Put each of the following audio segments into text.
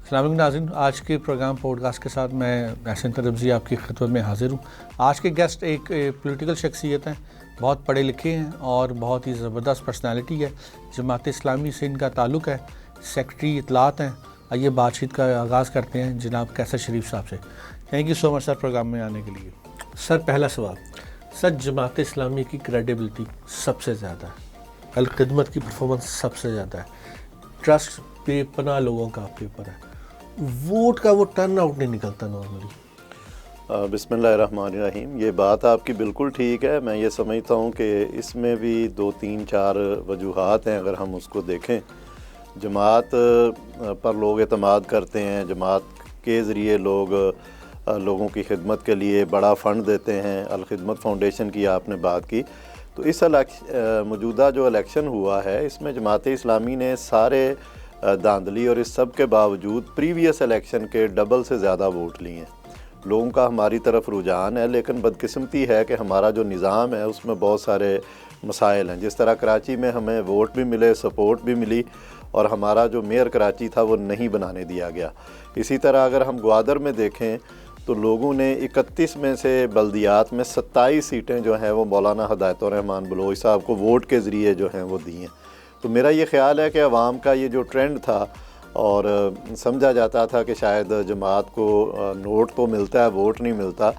السلام علیکم ناظرین، آج کے پروگرام پوڈ کاسٹ کے ساتھ میں احسن رمزی آپ کی خدمت میں حاضر ہوں۔ آج کے گیسٹ ایک پولیٹیکل شخصیت ہیں، بہت پڑھے لکھے ہیں اور بہت ہی زبردست پرسنالٹی ہے۔ جماعت اسلامی سے ان کا تعلق ہے، سیکرٹری اطلاعات ہیں۔ آئیے بات چیت کا آغاز کرتے ہیں جناب کیسر شریف صاحب سے۔ Thank you so much sir programme میں آنے کے لیے۔ سر پہلا سوال، سر جماعت اسلامی کی کریڈیبلٹی سب سے زیادہ ہے، الخدمت کی پرفارمنس سب سے زیادہ ہے، ٹرسٹ بے پناہ لوگوں کا آپ کے اوپر ہے، ووٹ کا وہ ٹرن آؤٹ نہیں نکلتا نارملی۔ بسم اللہ الرحمن الرحیم۔ یہ بات آپ کی بالکل ٹھیک ہے۔ میں یہ سمجھتا ہوں کہ اس میں بھی 2-3-4 وجوہات ہیں اگر ہم اس کو دیکھیں۔ جماعت پر لوگ اعتماد کرتے ہیں، جماعت کے ذریعے لوگوں کی خدمت کے لیے بڑا فنڈ دیتے ہیں۔ الخدمت فاؤنڈیشن کی آپ نے بات کی، تو اس موجودہ جو الیکشن ہوا ہے اس میں جماعت اسلامی نے سارے دھاندلی اور اس سب کے باوجود پریویس الیکشن کے ڈبل سے زیادہ ووٹ لیے ہیں۔ لوگوں کا ہماری طرف رجحان ہے، لیکن بدقسمتی ہے کہ ہمارا جو نظام ہے اس میں بہت سارے مسائل ہیں۔ جس طرح کراچی میں ہمیں ووٹ بھی ملے، سپورٹ بھی ملی، اور ہمارا جو میئر کراچی تھا وہ نہیں بنانے دیا گیا۔ اسی طرح اگر ہم گوادر میں دیکھیں تو لوگوں نے 31 میں سے بلدیات میں 27 سیٹیں جو ہیں وہ مولانا ہدایت الرحمان بلوچ صاحب کو ووٹ کے ذریعے جو ہیں وہ دی ہیں۔ تو میرا یہ خیال ہے کہ عوام کا یہ جو ٹرینڈ تھا اور سمجھا جاتا تھا کہ شاید جماعت کو نوٹ تو ملتا ہے، ووٹ نہیں ملتا،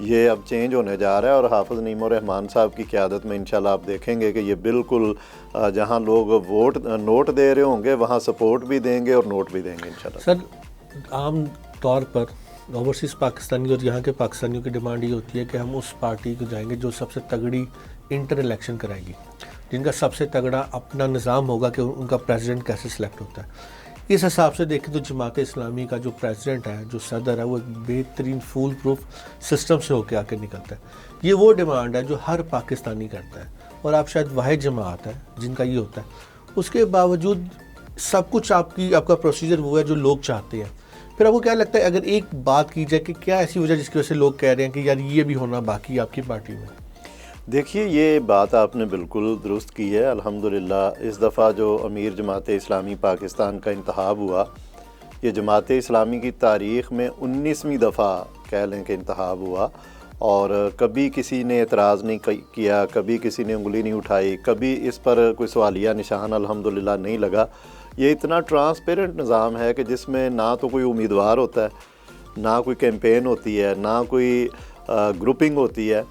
یہ اب چینج ہونے جا رہا ہے، اور حافظ نعیم الرحمان صاحب کی قیادت میں انشاءاللہ آپ دیکھیں گے کہ یہ بالکل جہاں لوگ نوٹ دے رہے ہوں گے وہاں سپورٹ بھی دیں گے اور نوٹ بھی دیں گے انشاءاللہ۔ سر عام طور پر اوورسیز پاکستانی اور یہاں کے پاکستانیوں کی ڈیمانڈ یہ ہوتی ہے کہ ہم اس پارٹی کو جائیں گے جو سب سے تگڑی انٹر الیکشن کرائے گی، جن کا سب سے تگڑا اپنا نظام ہوگا کہ ان کا پریزیڈنٹ کیسے سلیکٹ ہوتا ہے۔ اس حساب سے دیکھیں تو جماعت اسلامی کا جو پریزیڈنٹ ہے، جو صدر ہے، وہ ایک بہترین فول پروف سسٹم سے ہو کے آ کے نکلتا ہے۔ یہ وہ ڈیمانڈ ہے جو ہر پاکستانی کرتا ہے، اور آپ شاید واحد جماعت ہے جن کا یہ ہوتا ہے۔ اس کے باوجود سب کچھ آپ کا پروسیجر وہ ہے جو لوگ چاہتے ہیں۔ پھر آپ کو کیا لگتا ہے اگر ایک بات کی جائے کہ کیا ایسی وجہ جس کی وجہ سے لوگ کہہ رہے ہیں کہ یار یہ بھی ہونا باقی آپ کی پارٹی میں؟ دیکھیے، یہ بات آپ نے بالکل درست کی ہے۔ الحمدللہ اس دفعہ جو امیر جماعت اسلامی پاکستان کا انتخاب ہوا، یہ جماعت اسلامی کی تاریخ میں 19ویں دفعہ کہہ لیں کہ انتخاب ہوا، اور کبھی کسی نے اعتراض نہیں کیا، کبھی کسی نے انگلی نہیں اٹھائی، کبھی اس پر کوئی سوالیہ نشان الحمدللہ نہیں لگا۔ یہ اتنا ٹرانسپیرنٹ نظام ہے کہ جس میں نہ تو کوئی امیدوار ہوتا ہے، نہ کوئی کیمپین ہوتی ہے، نہ کوئی گروپنگ ہوتی ہے،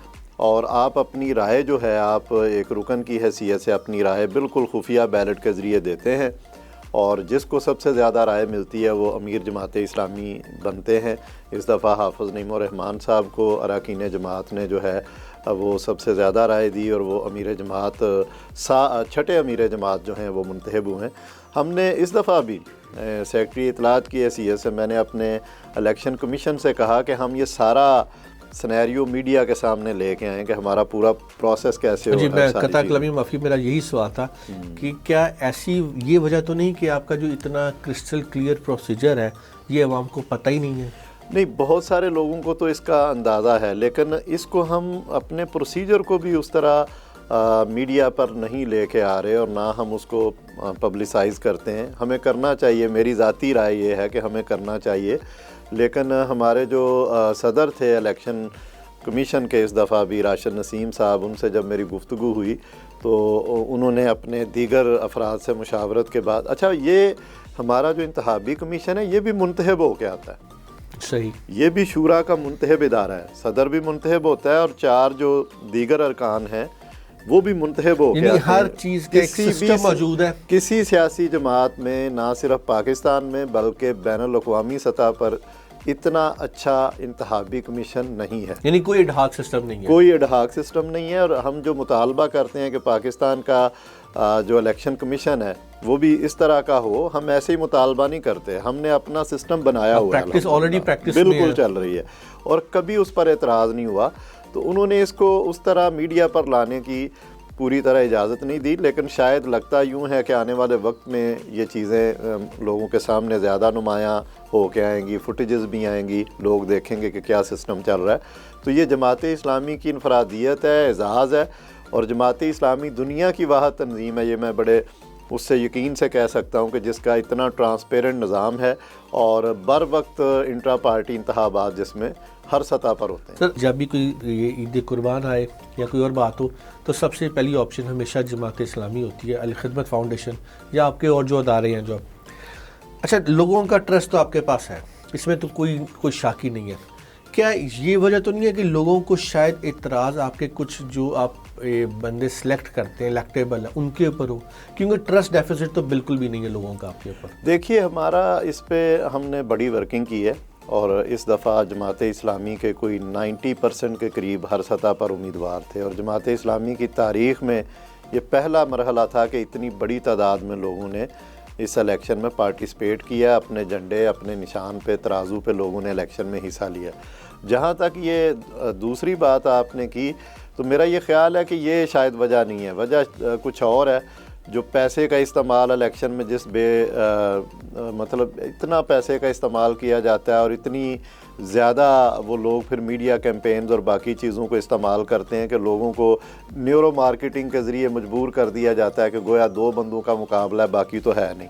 اور آپ اپنی رائے جو ہے آپ ایک رکن کی حیثیت سے اپنی رائے بالکل خفیہ بیلٹ کے ذریعے دیتے ہیں، اور جس کو سب سے زیادہ رائے ملتی ہے وہ امیر جماعت اسلامی بنتے ہیں۔ اس دفعہ حافظ نعیم الرحمان صاحب کو اراکین جماعت نے جو ہے وہ سب سے زیادہ رائے دی، اور وہ امیر جماعت چھٹے امیر جماعت جو ہیں وہ منتخب ہوئے ہیں۔ ہم نے اس دفعہ بھی سیکرٹری اطلاعات کی حیثیت سے میں نے اپنے الیکشن کمیشن سے کہا کہ ہم یہ سارا سنیریو میڈیا کے سامنے لے کے آئیں کہ ہمارا پورا پروسیس کیسے ہو۔ جی، میں قطع کلامی معافی، میرا یہی سوال تھا کہ کیا ایسی یہ وجہ تو نہیں کہ آپ کا جو اتنا کرسٹل کلیئر پروسیجر ہے یہ عوام کو پتہ ہی نہیں ہے؟ نہیں، بہت سارے لوگوں کو تو اس کا اندازہ ہے، لیکن اس کو ہم اپنے پروسیجر کو بھی اس طرح میڈیا پر نہیں لے کے آ رہے، اور نہ ہم اس کو پبلسائز کرتے ہیں۔ ہمیں کرنا چاہیے، میری ذاتی رائے یہ ہے کہ ہمیں کرنا چاہیے، لیکن ہمارے جو صدر تھے الیکشن کمیشن کے اس دفعہ بھی، راشد نسیم صاحب، ان سے جب میری گفتگو ہوئی تو انہوں نے اپنے دیگر افراد سے مشاورت کے بعد، اچھا یہ ہمارا جو انتخابی کمیشن ہے یہ بھی منتخب ہو کے آتا ہے، صحیح، یہ بھی شورا کا منتخب ادارہ ہے، صدر بھی منتخب ہوتا ہے، اور 4 جو دیگر ارکان ہیں وہ بھی منتخب ہو کے آتے ہیں۔ ہر چیز کا ایک سسٹم موجود ہے۔ کسی سیاسی جماعت میں نہ صرف پاکستان میں بلکہ بین الاقوامی سطح پر اتنا اچھا انتخابی کمیشن نہیں ہے، یعنی کوئی اڈہاک سسٹم نہیں ہے، کوئی اڈہاک سسٹم نہیں ہے۔ اور ہم جو مطالبہ کرتے ہیں کہ پاکستان کا جو الیکشن کمیشن ہے وہ بھی اس طرح کا ہو، ہم ایسے ہی مطالبہ نہیں کرتے، ہم نے اپنا سسٹم بنایا ہوا ہے، پریکٹس بالکل چل رہی ہے، اور کبھی اس پر اعتراض نہیں ہوا۔ تو انہوں نے اس کو اس طرح میڈیا پر لانے کی پوری طرح اجازت نہیں دی، لیکن شاید لگتا یوں ہے کہ آنے والے وقت میں یہ چیزیں لوگوں کے سامنے زیادہ نمایاں ہو کے آئیں گی، فوٹیجز بھی آئیں گی، لوگ دیکھیں گے کہ کیا سسٹم چل رہا ہے۔ تو یہ جماعت اسلامی کی انفرادیت ہے، اعزاز ہے، اور جماعت اسلامی دنیا کی واحد تنظیم ہے، یہ میں بڑے اس سے یقین سے کہہ سکتا ہوں کہ جس کا اتنا ٹرانسپیرنٹ نظام ہے اور بر وقت انٹرا پارٹی انتخابات جس میں ہر سطح پر ہوتے ہیں۔ سر جب بھی کوئی یہ عید قربان آئے یا کوئی اور بات ہو تو سب سے پہلی آپشن ہمیشہ جماعت اسلامی ہوتی ہے، الخدمت فاؤنڈیشن یا آپ کے اور جو ادارے ہیں جو۔ اچھا، لوگوں کا ٹرسٹ تو آپ کے پاس ہے، اس میں تو کوئی شک ہی نہیں ہے۔ کیا یہ وجہ تو نہیں ہے کہ لوگوں کو شاید اعتراض آپ کے کچھ جو آپ بندے سلیکٹ کرتے ہیں الیکٹیبل ہیں ان کے اوپر ہو، کیونکہ ٹرسٹ ڈیفیسٹ تو بالکل بھی نہیں ہے لوگوں کا آپ کے اوپر؟ دیکھیے، ہمارا اس پہ ہم نے بڑی ورکنگ کی ہے اور اس دفعہ جماعت اسلامی کے کوئی 90% کے قریب ہر سطح پر امیدوار تھے، اور جماعت اسلامی کی تاریخ میں یہ پہلا مرحلہ تھا کہ اتنی بڑی تعداد میں لوگوں نے اس الیکشن میں پارٹیسپیٹ کیا، اپنے جھنڈے اپنے نشان پہ ترازو پہ لوگوں نے الیکشن میں حصہ لیا۔ جہاں تک یہ دوسری بات آپ نے کی تو میرا یہ خیال ہے کہ یہ شاید وجہ نہیں ہے، وجہ کچھ اور ہے۔ جو پیسے کا استعمال الیکشن میں جس مطلب اتنا پیسے کا استعمال کیا جاتا ہے اور اتنی زیادہ وہ لوگ پھر میڈیا کیمپینز اور باقی چیزوں کو استعمال کرتے ہیں کہ لوگوں کو نیورو مارکیٹنگ کے ذریعے مجبور کر دیا جاتا ہے کہ گویا دو بندوں کا مقابلہ ہے، باقی تو ہے نہیں۔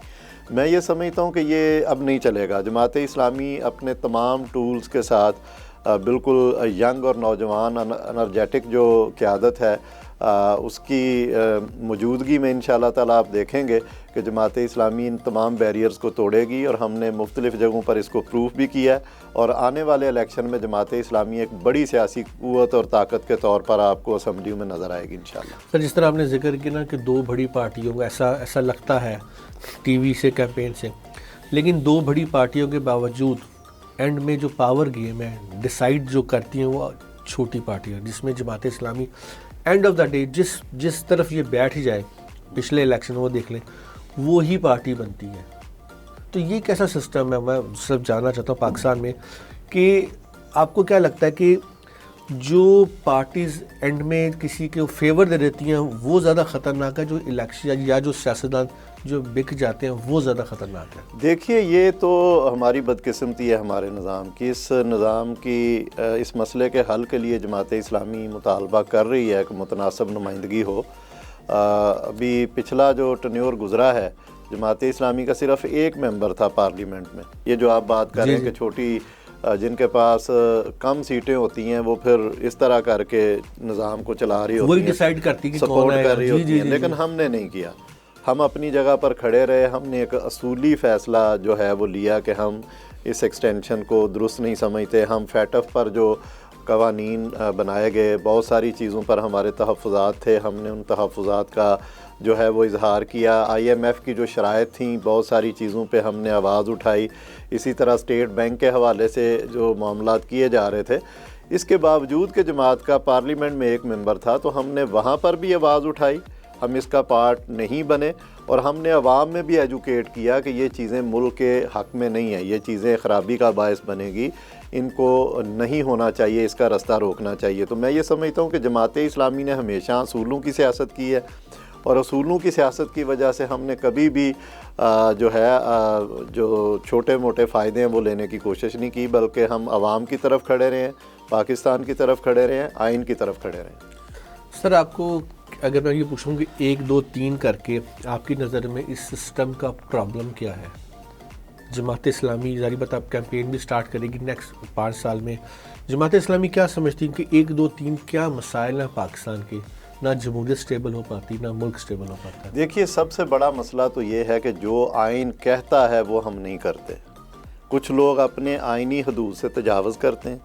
میں یہ سمجھتا ہوں کہ یہ اب نہیں چلے گا۔ جماعت اسلامی اپنے تمام ٹولز کے ساتھ بالکل ینگ اور نوجوان انرجیٹک جو قیادت ہے اس کی موجودگی میں انشاءاللہ تعالیٰ آپ دیکھیں گے کہ جماعت اسلامی ان تمام بیریئرز کو توڑے گی، اور ہم نے مختلف جگہوں پر اس کو پروف بھی کیا ہے، اور آنے والے الیکشن میں جماعت اسلامی ایک بڑی سیاسی قوت اور طاقت کے طور پر آپ کو اسمبلیوں میں نظر آئے گی انشاءاللہ۔ سر جس طرح آپ نے ذکر کیا نا کہ دو بڑی پارٹیوں کا ایسا لگتا ہے ٹی وی سے کیمپین سے، لیکن دو بڑی پارٹیوں کے باوجود اینڈ میں جو پاور گیم ہے ڈیسائیڈ جو کرتی ہیں وہ چھوٹی پارٹیاں، جس میں Jamaat Islami and of the day جس طرف یہ بیٹھ ہی جائے، پچھلے الیکشن وہ دیکھ لیں، وہی پارٹی بنتی ہے۔ تو یہ کیسا سسٹم ہے؟ میں صرف جاننا چاہتا ہوں پاکستان میں کہ آپ کو کیا لگتا ہے کہ جو پارٹیز اینڈ میں کسی کے فیور دے دیتی ہیں وہ زیادہ خطرناک ہے، جو الیکشن یا جو سیاستدان جو بک جاتے ہیں وہ زیادہ خطرناک ہے؟ دیکھیے، یہ تو ہماری بدقسمتی ہے ہمارے نظام کی۔ اس نظام کی اس مسئلے کے حل کے لیے جماعت اسلامی مطالبہ کر رہی ہے کہ متناسب نمائندگی ہو۔ ابھی پچھلا جو ٹنیور گزرا ہے جماعت اسلامی کا صرف ایک ممبر تھا پارلیمنٹ میں۔ یہ جو آپ بات کر رہے ہیں کہ چھوٹی جن کے پاس کم سیٹیں ہوتی ہیں وہ پھر اس طرح کر کے نظام کو چلا رہی ہوتی ہیں، وہی ڈیسائیڈ کرتی کہ سپورٹ کر رہی ہوتی ہیں، لیکن ہم نے نہیں کیا۔ ہم اپنی جگہ پر کھڑے رہے۔ ہم نے ایک اصولی فیصلہ جو ہے وہ لیا کہ ہم اس ایکسٹینشن کو درست نہیں سمجھتے۔ ہم فیٹ اف پر جو قوانین بنائے گئے، بہت ساری چیزوں پر ہمارے تحفظات تھے، ہم نے ان تحفظات کا جو ہے وہ اظہار کیا۔ آئی ایم ایف کی جو شرائط تھیں بہت ساری چیزوں پہ ہم نے آواز اٹھائی۔ اسی طرح اسٹیٹ بینک کے حوالے سے جو معاملات کیے جا رہے تھے، اس کے باوجود کہ جماعت کا پارلیمنٹ میں ایک ممبر تھا تو ہم نے وہاں پر بھی آواز اٹھائی، ہم اس کا پارٹ نہیں بنے، اور ہم نے عوام میں بھی ایجوکیٹ کیا کہ یہ چیزیں ملک کے حق میں نہیں ہیں، یہ چیزیں خرابی کا باعث بنے گی، ان کو نہیں ہونا چاہیے، اس کا راستہ روکنا چاہیے۔ تو میں یہ سمجھتا ہوں کہ جماعت اسلامی نے ہمیشہ اصولوں کی سیاست کی ہے، اور اصولوں کی سیاست کی وجہ سے ہم نے کبھی بھی جو ہے جو چھوٹے موٹے فائدے ہیں وہ لینے کی کوشش نہیں کی، بلکہ ہم عوام کی طرف کھڑے رہے ہیں، پاکستان کی طرف کھڑے رہے ہیں، آئین کی طرف کھڑے رہے ہیں۔ سر آپ کو اگر میں یہ پوچھوں کہ 1 2 3 کر کے آپ کی نظر میں اس سسٹم کا پرابلم کیا ہے؟ جماعت اسلامی ظاہر بات آپ کیمپین بھی سٹارٹ کرے گی نیکسٹ 5 سال میں، جماعت اسلامی کیا سمجھتی ہے کہ 1 2 3 کیا مسائل ہیں پاکستان کے؟ نہ جمہوریت سٹیبل ہو پاتی، نہ ملک سٹیبل ہو پاتا ہے۔ دیکھیے، سب سے بڑا مسئلہ تو یہ ہے کہ جو آئین کہتا ہے وہ ہم نہیں کرتے۔ کچھ لوگ اپنے آئینی حدود سے تجاوز کرتے ہیں،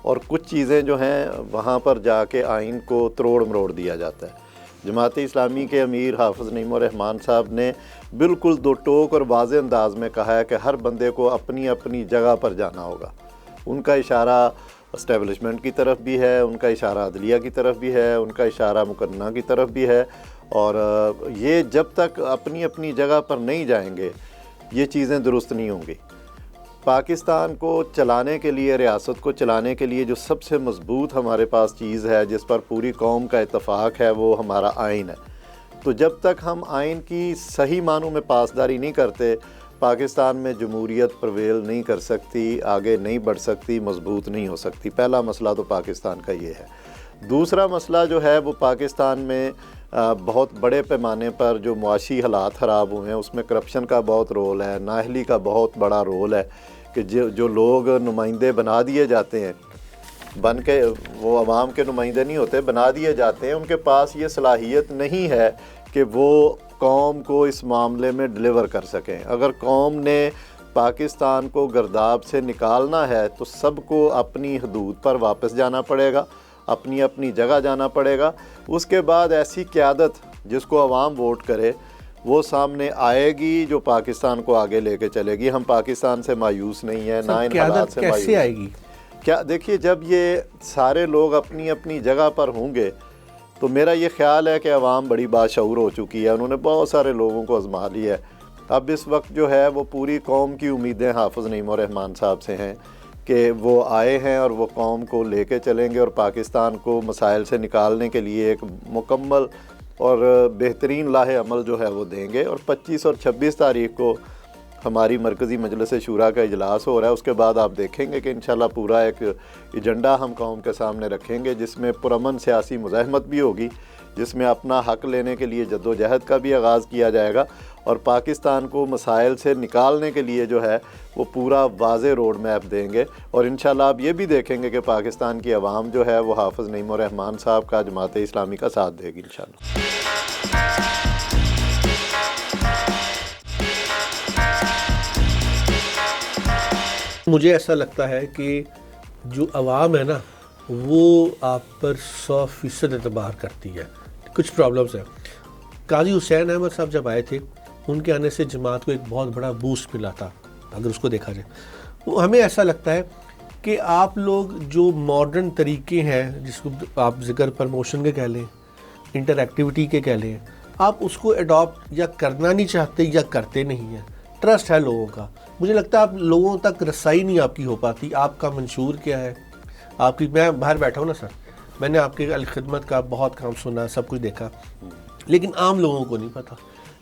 اور کچھ چیزیں جو ہیں وہاں پر جا کے آئین کو تروڑ مروڑ دیا جاتا ہے۔ جماعت اسلامی کے امیر حافظ نعیم الرحمن صاحب نے بالکل دو ٹوک اور واضح انداز میں کہا ہے کہ ہر بندے کو اپنی اپنی جگہ پر جانا ہوگا۔ ان کا اشارہ اسٹیبلشمنٹ کی طرف بھی ہے، ان کا اشارہ عدلیہ کی طرف بھی ہے، ان کا اشارہ مقننہ کی طرف بھی ہے، اور یہ جب تک اپنی اپنی جگہ پر نہیں جائیں گے یہ چیزیں درست نہیں ہوں گی۔ پاکستان کو چلانے کے لیے، ریاست کو چلانے کے لیے جو سب سے مضبوط ہمارے پاس چیز ہے جس پر پوری قوم کا اتفاق ہے وہ ہمارا آئین ہے۔ تو جب تک ہم آئین کی صحیح معنوں میں پاسداری نہیں کرتے، پاکستان میں جمہوریت پرویل نہیں کر سکتی، آگے نہیں بڑھ سکتی، مضبوط نہیں ہو سکتی۔ پہلا مسئلہ تو پاکستان کا یہ ہے۔ دوسرا مسئلہ جو ہے وہ پاکستان میں بہت بڑے پیمانے پر جو معاشی حالات خراب ہوئے ہیں اس میں کرپشن کا بہت رول ہے، نااہلی کا بہت بڑا رول ہے کہ جو لوگ نمائندے بنا دیے جاتے ہیں، بن کے وہ عوام کے نمائندے نہیں ہوتے، بنا دیے جاتے ہیں، ان کے پاس یہ صلاحیت نہیں ہے کہ وہ قوم کو اس معاملے میں ڈلیور کر سکیں۔ اگر قوم نے پاکستان کو گرداب سے نکالنا ہے تو سب کو اپنی حدود پر واپس جانا پڑے گا، اپنی اپنی جگہ جانا پڑے گا۔ اس کے بعد ایسی قیادت جس کو عوام ووٹ کرے وہ سامنے آئے گی جو پاکستان کو آگے لے کے چلے گی۔ ہم پاکستان سے مایوس نہیں ہیں، نہ ان حالات سے مایوس۔ کیسے آئے گی؟ کیا دیکھیے، جب یہ سارے لوگ اپنی اپنی جگہ پر ہوں گے تو میرا یہ خیال ہے کہ عوام بڑی باشعور ہو چکی ہے، انہوں نے بہت سارے لوگوں کو آزما لیا ہے۔ اب اس وقت جو ہے وہ پوری قوم کی امیدیں حافظ نعیم الرحمان صاحب سے ہیں کہ وہ آئے ہیں اور وہ قوم کو لے کے چلیں گے اور پاکستان کو مسائل سے نکالنے کے لیے ایک مکمل اور بہترین لاہ عمل جو ہے وہ دیں گے۔ اور 25 اور 26 تاریخ کو ہماری مرکزی مجلس شورا کا اجلاس ہو رہا ہے، اس کے بعد آپ دیکھیں گے کہ انشاءاللہ پورا ایک ایجنڈا ہم قوم کے سامنے رکھیں گے جس میں پرامن سیاسی مزاحمت بھی ہوگی، جس میں اپنا حق لینے کے لیے جد و جہد کا بھی آغاز کیا جائے گا اور پاکستان کو مسائل سے نکالنے کے لیے جو ہے وہ پورا واضح روڈ میپ دیں گے۔ اور انشاءاللہ آپ یہ بھی دیکھیں گے کہ پاکستان کی عوام جو ہے وہ حافظ نعیم الرحمان صاحب کا، جماعت اسلامی کا ساتھ دے گی انشاءاللہ۔ مجھے ایسا لگتا ہے کہ جو عوام ہے نا وہ آپ پر 100% اعتبار کرتی ہے۔ کچھ پرابلمس ہیں۔ قاضی حسین احمد صاحب جب آئے تھے ان کے آنے سے جماعت کو ایک بہت بڑا بوسٹ ملا تھا، اگر اس کو دیکھا جائے۔ وہ ہمیں ایسا لگتا ہے کہ آپ لوگ جو ماڈرن طریقے ہیں، جس کو آپ ذکر پروموشن کے کہہ لیں، انٹر ایکٹیویٹی کے کہہ لیں، آپ اس کو اڈاپٹ یا کرنا نہیں چاہتے یا کرتے نہیں ہیں۔ ٹرسٹ ہے لوگوں کا، مجھے لگتا ہے آپ لوگوں تک رسائی نہیں آپ کی ہو پاتی۔ آپ کا منشور کیا ہے، آپ کی، میں باہر بیٹھا ہوں نا سر، میں نے آپ کے الخدمت کا بہت کام سنا، سب کچھ دیکھا، لیکن عام لوگوں کو نہیں پتہ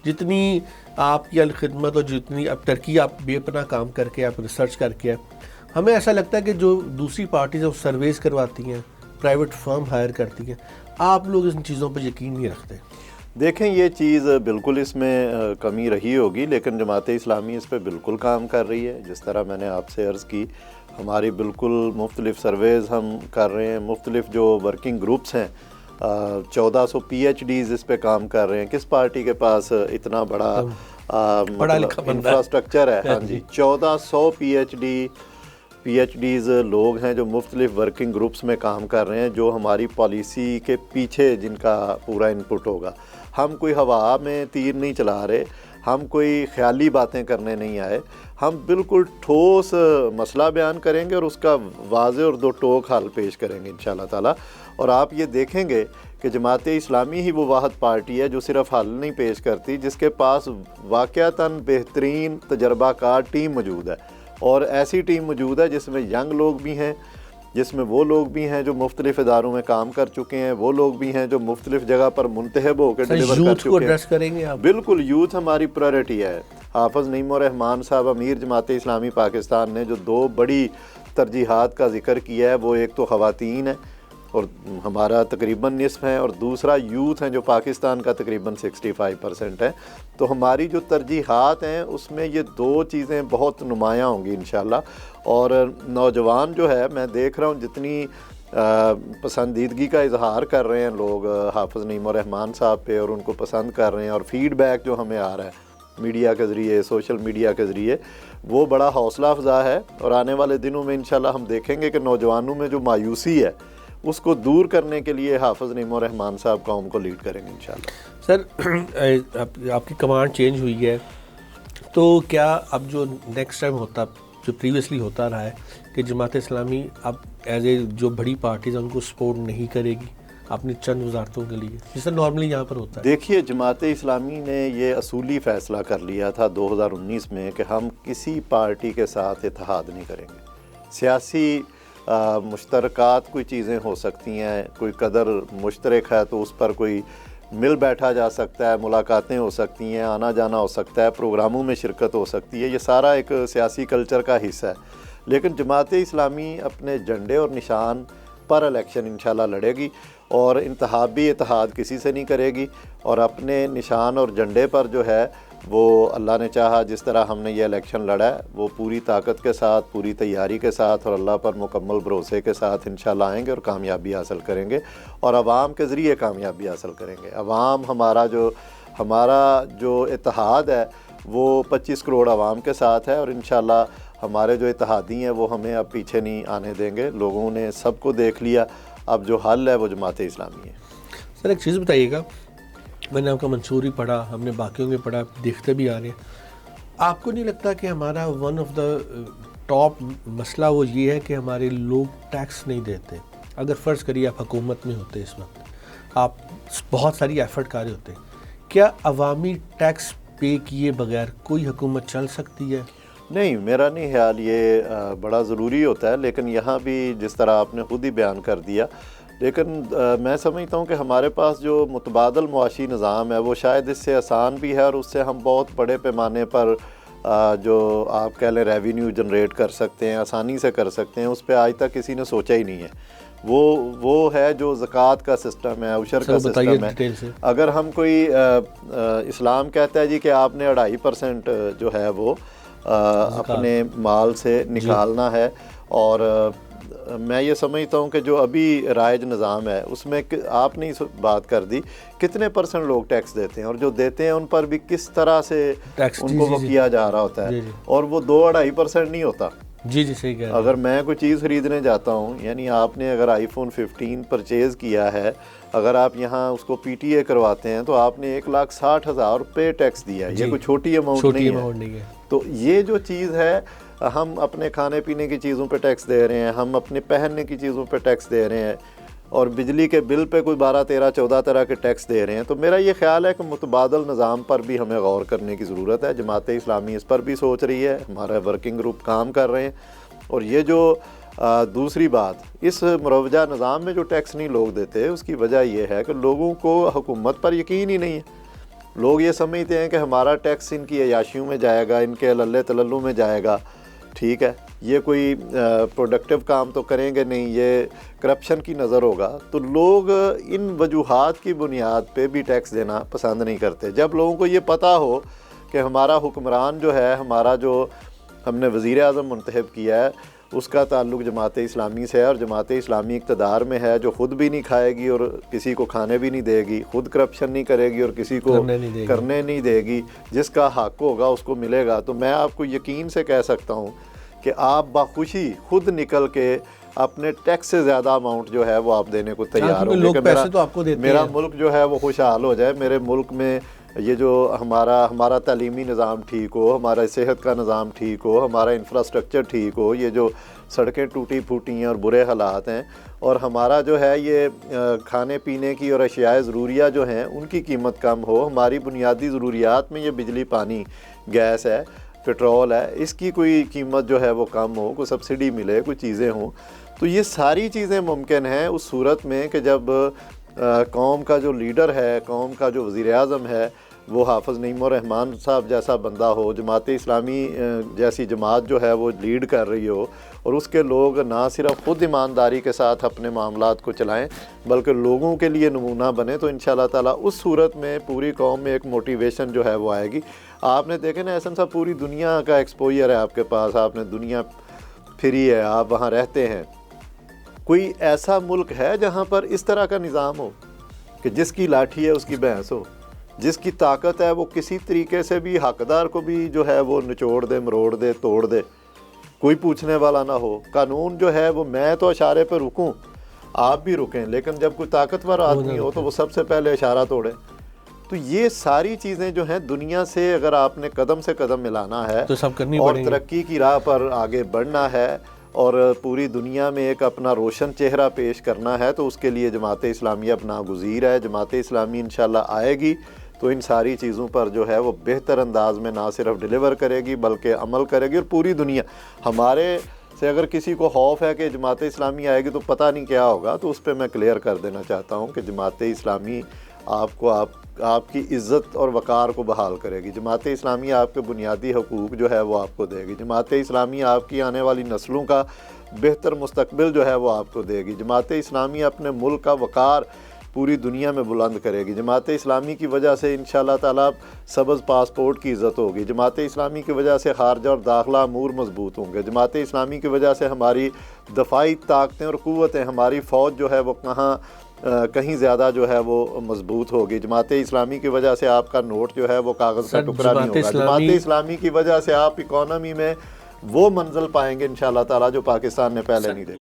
جتنی آپ کی الخدمت اور جتنی اب ترقی آپ بے پناہ کام کر کے، آپ ریسرچ کر کے، ہمیں ایسا لگتا ہے کہ جو دوسری پارٹیز ہیں وہ سرویز کرواتی ہیں، پرائیویٹ فرم ہائر کرتی ہیں، آپ لوگ ان چیزوں پہ یقین نہیں رکھتے۔ دیکھیں یہ چیز بالکل اس میں کمی رہی ہوگی، لیکن جماعت اسلامی اس پہ بالکل کام کر رہی ہے۔ جس طرح میں نے آپ سے عرض کی، ہماری بالکل مختلف سرویز ہم کر رہے ہیں، مختلف جو ورکنگ گروپس ہیں، 1400 PhDs اس پہ کام کر رہے ہیں۔ کس پارٹی کے پاس اتنا بڑا انفراسٹرکچر ہے؟ ہاں جی، 1400 PhDs لوگ ہیں جو مختلف ورکنگ گروپس میں کام کر رہے ہیں، جو ہماری پالیسی کے پیچھے جن کا پورا انپٹ ہوگا۔ ہم کوئی ہوا میں تیر نہیں چلا رہے، ہم کوئی خیالی باتیں کرنے نہیں آئے، ہم بالکل ٹھوس مسئلہ بیان کریں گے اور اس کا واضح اور دو ٹوک حل پیش کریں گے انشاءاللہ تعالیٰ۔ اور آپ یہ دیکھیں گے کہ جماعت اسلامی ہی وہ واحد پارٹی ہے جو صرف حل نہیں پیش کرتی، جس کے پاس واقعتاً بہترین تجربہ کار ٹیم موجود ہے، اور ایسی ٹیم موجود ہے جس میں ینگ لوگ بھی ہیں، جس میں وہ لوگ بھی ہیں جو مختلف اداروں میں کام کر چکے ہیں، وہ لوگ بھی ہیں جو مختلف جگہ پر منتخب ہو کے ڈیلیور کر چکے ہیں۔ ایڈریس کریں گے آپ؟ بالکل، یوتھ ہماری پرائرٹی ہے۔ حافظ نعیم الرحمان صاحب امیر جماعت اسلامی پاکستان نے جو دو بڑی ترجیحات کا ذکر کیا ہے، وہ ایک تو خواتین ہے اور ہمارا تقریباً نصف ہیں، اور دوسرا یوتھ ہیں جو پاکستان کا تقریباً 65% ہے۔ تو ہماری جو ترجیحات ہیں اس میں یہ دو چیزیں بہت نمایاں ہوں گی انشاءاللہ۔ اور نوجوان جو ہے، میں دیکھ رہا ہوں جتنی پسندیدگی کا اظہار کر رہے ہیں لوگ حافظ نعیم الرحمان صاحب پہ، اور ان کو پسند کر رہے ہیں، اور فیڈ بیک جو ہمیں آ رہا ہے میڈیا کے ذریعے، سوشل میڈیا کے ذریعے، وہ بڑا حوصلہ افزا ہے۔ اور آنے والے دنوں میں انشاءاللہ ہم دیکھیں گے کہ نوجوانوں میں جو مایوسی ہے اس کو دور کرنے کے لیے حافظ نعیم الرحمان صاحب قوم کو لیڈ کریں گے انشاءاللہ۔ سر، آپ کی کمانڈ چینج ہوئی ہے، تو کیا اب جو نیکسٹ ٹائم ہوتا، جو پریویسلی ہوتا رہا ہے کہ جماعت اسلامی اب ایز اے جو بڑی پارٹیز ہیں ان کو سپورٹ نہیں کرے گی اپنی چند وزارتوں کے لیے، جیسے نارملی یہاں پر ہوتا ہے؟ دیکھیے، جماعت اسلامی نے یہ اصولی فیصلہ کر لیا تھا 2019 میں کہ ہم کسی پارٹی کے ساتھ اتحاد نہیں کریں گے۔ سیاسی مشترکات کوئی چیزیں ہو سکتی ہیں، کوئی قدر مشترک ہے تو اس پر کوئی مل بیٹھا جا سکتا ہے، ملاقاتیں ہو سکتی ہیں، آنا جانا ہو سکتا ہے، پروگراموں میں شرکت ہو سکتی ہے، یہ سارا ایک سیاسی کلچر کا حصہ ہے۔ لیکن جماعت اسلامی اپنے جھنڈے اور نشان پر الیکشن انشاءاللہ لڑے گی، اور انتخابی اتحاد کسی سے نہیں کرے گی، اور اپنے نشان اور جھنڈے پر جو ہے وہ اللہ نے چاہا جس طرح ہم نے یہ الیکشن لڑا ہے وہ پوری طاقت کے ساتھ، پوری تیاری کے ساتھ اور اللہ پر مکمل بھروسے کے ساتھ انشاءاللہ آئیں گے اور کامیابی حاصل کریں گے، اور عوام کے ذریعے کامیابی حاصل کریں گے۔ عوام ہمارا جو اتحاد ہے وہ 25 کروڑ عوام کے ساتھ ہے، اور انشاءاللہ ہمارے جو اتحادی ہیں وہ ہمیں اب پیچھے نہیں آنے دیں گے۔ لوگوں نے سب کو دیکھ لیا، اب جو حل ہے وہ جماعت اسلامی ہے۔ سر ایک چیز بتائیے گا، میں نے آپ کا منشور بھی پڑھا، ہم نے باقیوں کے پڑھا، دیکھتے بھی آ رہے ہیں، آپ کو نہیں لگتا کہ ہمارا ون آف دا ٹاپ مسئلہ وہ یہ ہے کہ ہمارے لوگ ٹیکس نہیں دیتے؟ اگر فرض کریے آپ حکومت میں ہوتے اس وقت، آپ بہت ساری ایفرٹ کر رہے ہوتے، کیا عوامی ٹیکس پے کیے بغیر کوئی حکومت چل سکتی ہے؟ نہیں، میرا نہیں خیال، یہ بڑا ضروری ہوتا ہے، لیکن یہاں بھی جس طرح آپ نے خود ہی بیان کر دیا، لیکن میں سمجھتا ہوں کہ ہمارے پاس جو متبادل معاشی نظام ہے وہ شاید اس سے آسان بھی ہے، اور اس سے ہم بہت بڑے پیمانے پر جو آپ کہہ لیں ریونیو جنریٹ کر سکتے ہیں، آسانی سے کر سکتے ہیں۔ اس پہ آج تک کسی نے سوچا ہی نہیں ہے۔ وہ ہے جو زکوٰۃ کا سسٹم ہے، عشر کا سسٹم ہے۔ اگر ہم کوئی اسلام کہتا ہے جی کہ آپ نے 2.5% جو ہے وہ اپنے مال سے نکالنا ہے، اور میں یہ سمجھتا ہوں کہ جو ابھی رائج نظام ہے اس میں آپ نے بات کر دی کتنے % لوگ ٹیکس دیتے ہیں، اور جو دیتے ہیں ان پر بھی کس طرح سے ان کو وہ کیا جا رہا ہوتا ہے، اور وہ 2-2.5% نہیں ہوتا۔ جی صحیح کہہ رہے ہیں۔ اگر میں کوئی چیز خریدنے جاتا ہوں، یعنی آپ نے اگر آئی فون 15 پرچیز کیا ہے، اگر آپ یہاں اس کو پی ٹی اے کرواتے ہیں تو آپ نے 1,60,000 روپے ٹیکس دیا ہے۔ یہ کوئی چھوٹی اماؤنٹ نہیں ہے۔ تو یہ جو چیز ہے، ہم اپنے کھانے پینے کی چیزوں پہ ٹیکس دے رہے ہیں، ہم اپنے پہننے کی چیزوں پہ ٹیکس دے رہے ہیں، اور بجلی کے بل پہ کوئی 12, 13, 14 طرح کے ٹیکس دے رہے ہیں۔ تو میرا یہ خیال ہے کہ متبادل نظام پر بھی ہمیں غور کرنے کی ضرورت ہے۔ جماعت اسلامی اس پر بھی سوچ رہی ہے، ہمارا ورکنگ گروپ کام کر رہے ہیں، اور یہ جو دوسری بات، اس مروجہ نظام میں جو ٹیکس نہیں لوگ دیتے، اس کی وجہ یہ ہے کہ لوگوں کو حکومت پر یقین ہی نہیں ہے۔ لوگ یہ سمجھتے ہیں کہ ہمارا ٹیکس ان کی عیاشیوں میں جائے گا، ان کے للے تللوں میں جائے گا، ٹھیک ہے، یہ کوئی پروڈکٹیو کام تو کریں گے نہیں، یہ کرپشن کی نظر ہوگا۔ تو لوگ ان وجوہات کی بنیاد پہ بھی ٹیکس دینا پسند نہیں کرتے۔ جب لوگوں کو یہ پتہ ہو کہ ہمارا حکمران جو ہے، ہمارا جو ہم نے وزیر اعظم منتخب کیا ہے، اس کا تعلق جماعت اسلامی سے ہے، اور جماعت اسلامی اقتدار میں ہے، جو خود بھی نہیں کھائے گی اور کسی کو کھانے بھی نہیں دے گی، خود کرپشن نہیں کرے گی اور کسی کو کرنے نہیں دے گی، جس کا حق ہوگا اس کو ملے گا۔ تو میں آپ کو یقین سے کہہ سکتا ہوں کہ آپ بخوشی خود نکل کے اپنے ٹیکس سے زیادہ اماؤنٹ جو ہے وہ آپ دینے کو تیار ہو کہ میرا ملک جو ہے وہ خوشحال ہو جائے، میرے ملک میں یہ جو ہمارا تعلیمی نظام ٹھیک ہو، ہمارا صحت کا نظام ٹھیک ہو، ہمارا انفراسٹرکچر ٹھیک ہو، یہ جو سڑکیں ٹوٹی پھوٹی ہیں اور برے حالات ہیں، اور ہمارا جو ہے یہ کھانے پینے کی اور اشیاء ضروریہ جو ہیں ان کی قیمت کم ہو، ہماری بنیادی ضروریات میں یہ بجلی، پانی، گیس ہے، پٹرول ہے، اس کی کوئی قیمت جو ہے وہ کم ہو، کوئی سبسڈی ملے، کوئی چیزیں ہوں، تو یہ ساری چیزیں ممکن ہیں اس صورت میں کہ جب قوم کا جو لیڈر ہے، قوم کا جو وزیر اعظم ہے، وہ حافظ نعیم الرحمن صاحب جیسا بندہ ہو، جماعت اسلامی جیسی جماعت جو ہے وہ لیڈ کر رہی ہو، اور اس کے لوگ نہ صرف خود ایمانداری کے ساتھ اپنے معاملات کو چلائیں بلکہ لوگوں کے لیے نمونہ بنے، تو انشاءاللہ تعالیٰ اس صورت میں پوری قوم میں ایک موٹیویشن جو ہے وہ آئے گی۔ آپ نے دیکھیں نا احسن صاحب، پوری دنیا کا ایکسپوئر ہے آپ کے پاس، آپ نے دنیا پھری ہے، آپ وہاں رہتے ہیں، کوئی ایسا ملک ہے جہاں پر اس طرح کا نظام ہو کہ جس کی لاٹھی ہے اس کی بھینس ہو، جس کی طاقت ہے وہ کسی طریقے سے بھی حقدار کو بھی جو ہے وہ نچوڑ دے، مروڑ دے، توڑ دے، کوئی پوچھنے والا نہ ہو؟ قانون جو ہے وہ میں تو اشارے پہ رکوں، آپ بھی رکیں، لیکن جب کوئی طاقتور آدمی ہو تو وہ سب سے پہلے اشارہ توڑے۔ تو یہ ساری چیزیں جو ہیں دنیا سے اگر آپ نے قدم سے قدم ملانا ہے تو سب کرنی اور پڑیں گی، ترقی کی راہ پر آگے بڑھنا ہے اور پوری دنیا میں ایک اپنا روشن چہرہ پیش کرنا ہے، تو اس کے لیے جماعت اسلامیہ ناگزیر ہے۔ جماعت اسلامی انشاءاللہ آئے گی تو ان ساری چیزوں پر جو ہے وہ بہتر انداز میں نہ صرف ڈیلیور کرے گی بلکہ عمل کرے گی، اور پوری دنیا ہمارے سے اگر کسی کو خوف ہے کہ جماعت اسلامی آئے گی تو پتہ نہیں کیا ہوگا، تو اس پہ میں کلیئر کر دینا چاہتا ہوں کہ جماعت اسلامی آپ کی عزت اور وقار کو بحال کرے گی. جماعت اسلامی آپ کے بنیادی حقوق جو ہے وہ آپ کو دے گی. جماعت اسلامی آپ کی آنے والی نسلوں کا بہتر مستقبل جو ہے وہ آپ کو دے گی. جماعت اسلامی اپنے ملک کا وقار پوری دنیا میں بلند کرے گی. جماعت اسلامی کی وجہ سے انشاءاللہ تعالیٰ سبز پاسپورٹ کی عزت ہوگی. جماعت اسلامی کی وجہ سے خارجہ اور داخلہ امور مضبوط ہوں گے. جماعت اسلامی کی وجہ سے ہماری دفاعی طاقتیں اور قوتیں، ہماری فوج جو ہے وہ کہیں زیادہ جو ہے وہ مضبوط ہوگی. جماعت اسلامی کی وجہ سے آپ کا نوٹ جو ہے وہ کاغذ کا ٹکڑا نہیں ہوگا. جماعت اسلامی کی وجہ سے آپ اکانومی میں وہ منزل پائیں گے انشاءاللہ تعالیٰ جو پاکستان نے پہلے نہیں دیکھی.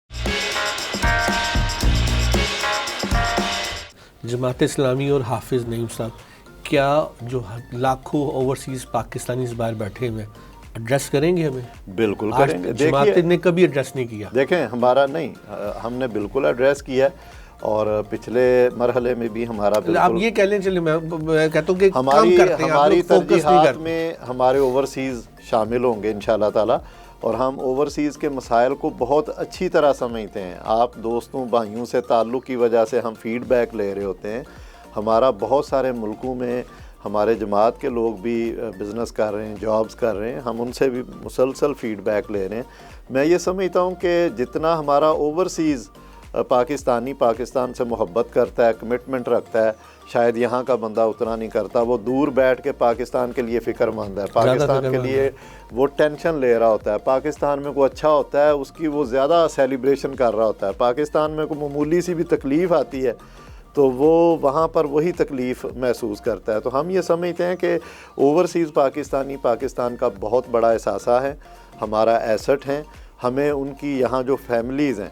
جماعت اسلامی اور حافظ نعیم صاحب کیا جو لاکھوں اوورسیز پاکستانی اس بار بیٹھے ہوئے ایڈریس کریں گے ہمیں؟ بالکل کریں گے. جماعت نے کبھی ایڈریس نہیں کیا. دیکھیں ہمارا نہیں، ہم نے بالکل ایڈریس کیا ہے، اور پچھلے مرحلے میں بھی ہمارا بالکل. آپ یہ کہہ لیں، چلیں میں کہتا ہوں کہ ہماری ترجیحات میں ہمارے اوورسیز شامل ہوں گے انشاءاللہ تعالیٰ، اور ہم اوورسیز کے مسائل کو بہت اچھی طرح سمجھتے ہیں. آپ دوستوں بھائیوں سے تعلق کی وجہ سے ہم فیڈ بیک لے رہے ہوتے ہیں. ہمارا بہت سارے ملکوں میں ہمارے جماعت کے لوگ بھی بزنس کر رہے ہیں، جابز کر رہے ہیں، ہم ان سے بھی مسلسل فیڈ بیک لے رہے ہیں. میں یہ سمجھتا ہوں کہ جتنا ہمارا اوورسیز پاکستان سے محبت کرتا ہے، کمٹمنٹ رکھتا ہے، شاید یہاں کا بندہ اتنا نہیں کرتا. وہ دور بیٹھ کے پاکستان کے لیے فکر مند ہے، پاکستان کے لیے وہ ٹینشن لے رہا ہوتا ہے. پاکستان میں کوئی اچھا ہوتا ہے اس کی وہ زیادہ سیلیبریشن کر رہا ہوتا ہے. پاکستان میں کوئی معمولی سی بھی تکلیف آتی ہے تو وہ وہاں پر وہی تکلیف محسوس کرتا ہے. تو ہم یہ سمجھتے ہیں کہ اوورسیز پاکستان کا بہت بڑا اثاثہ ہے، ہمارا ایسٹ ہیں. ہمیں ان کی یہاں جو فیملیز ہیں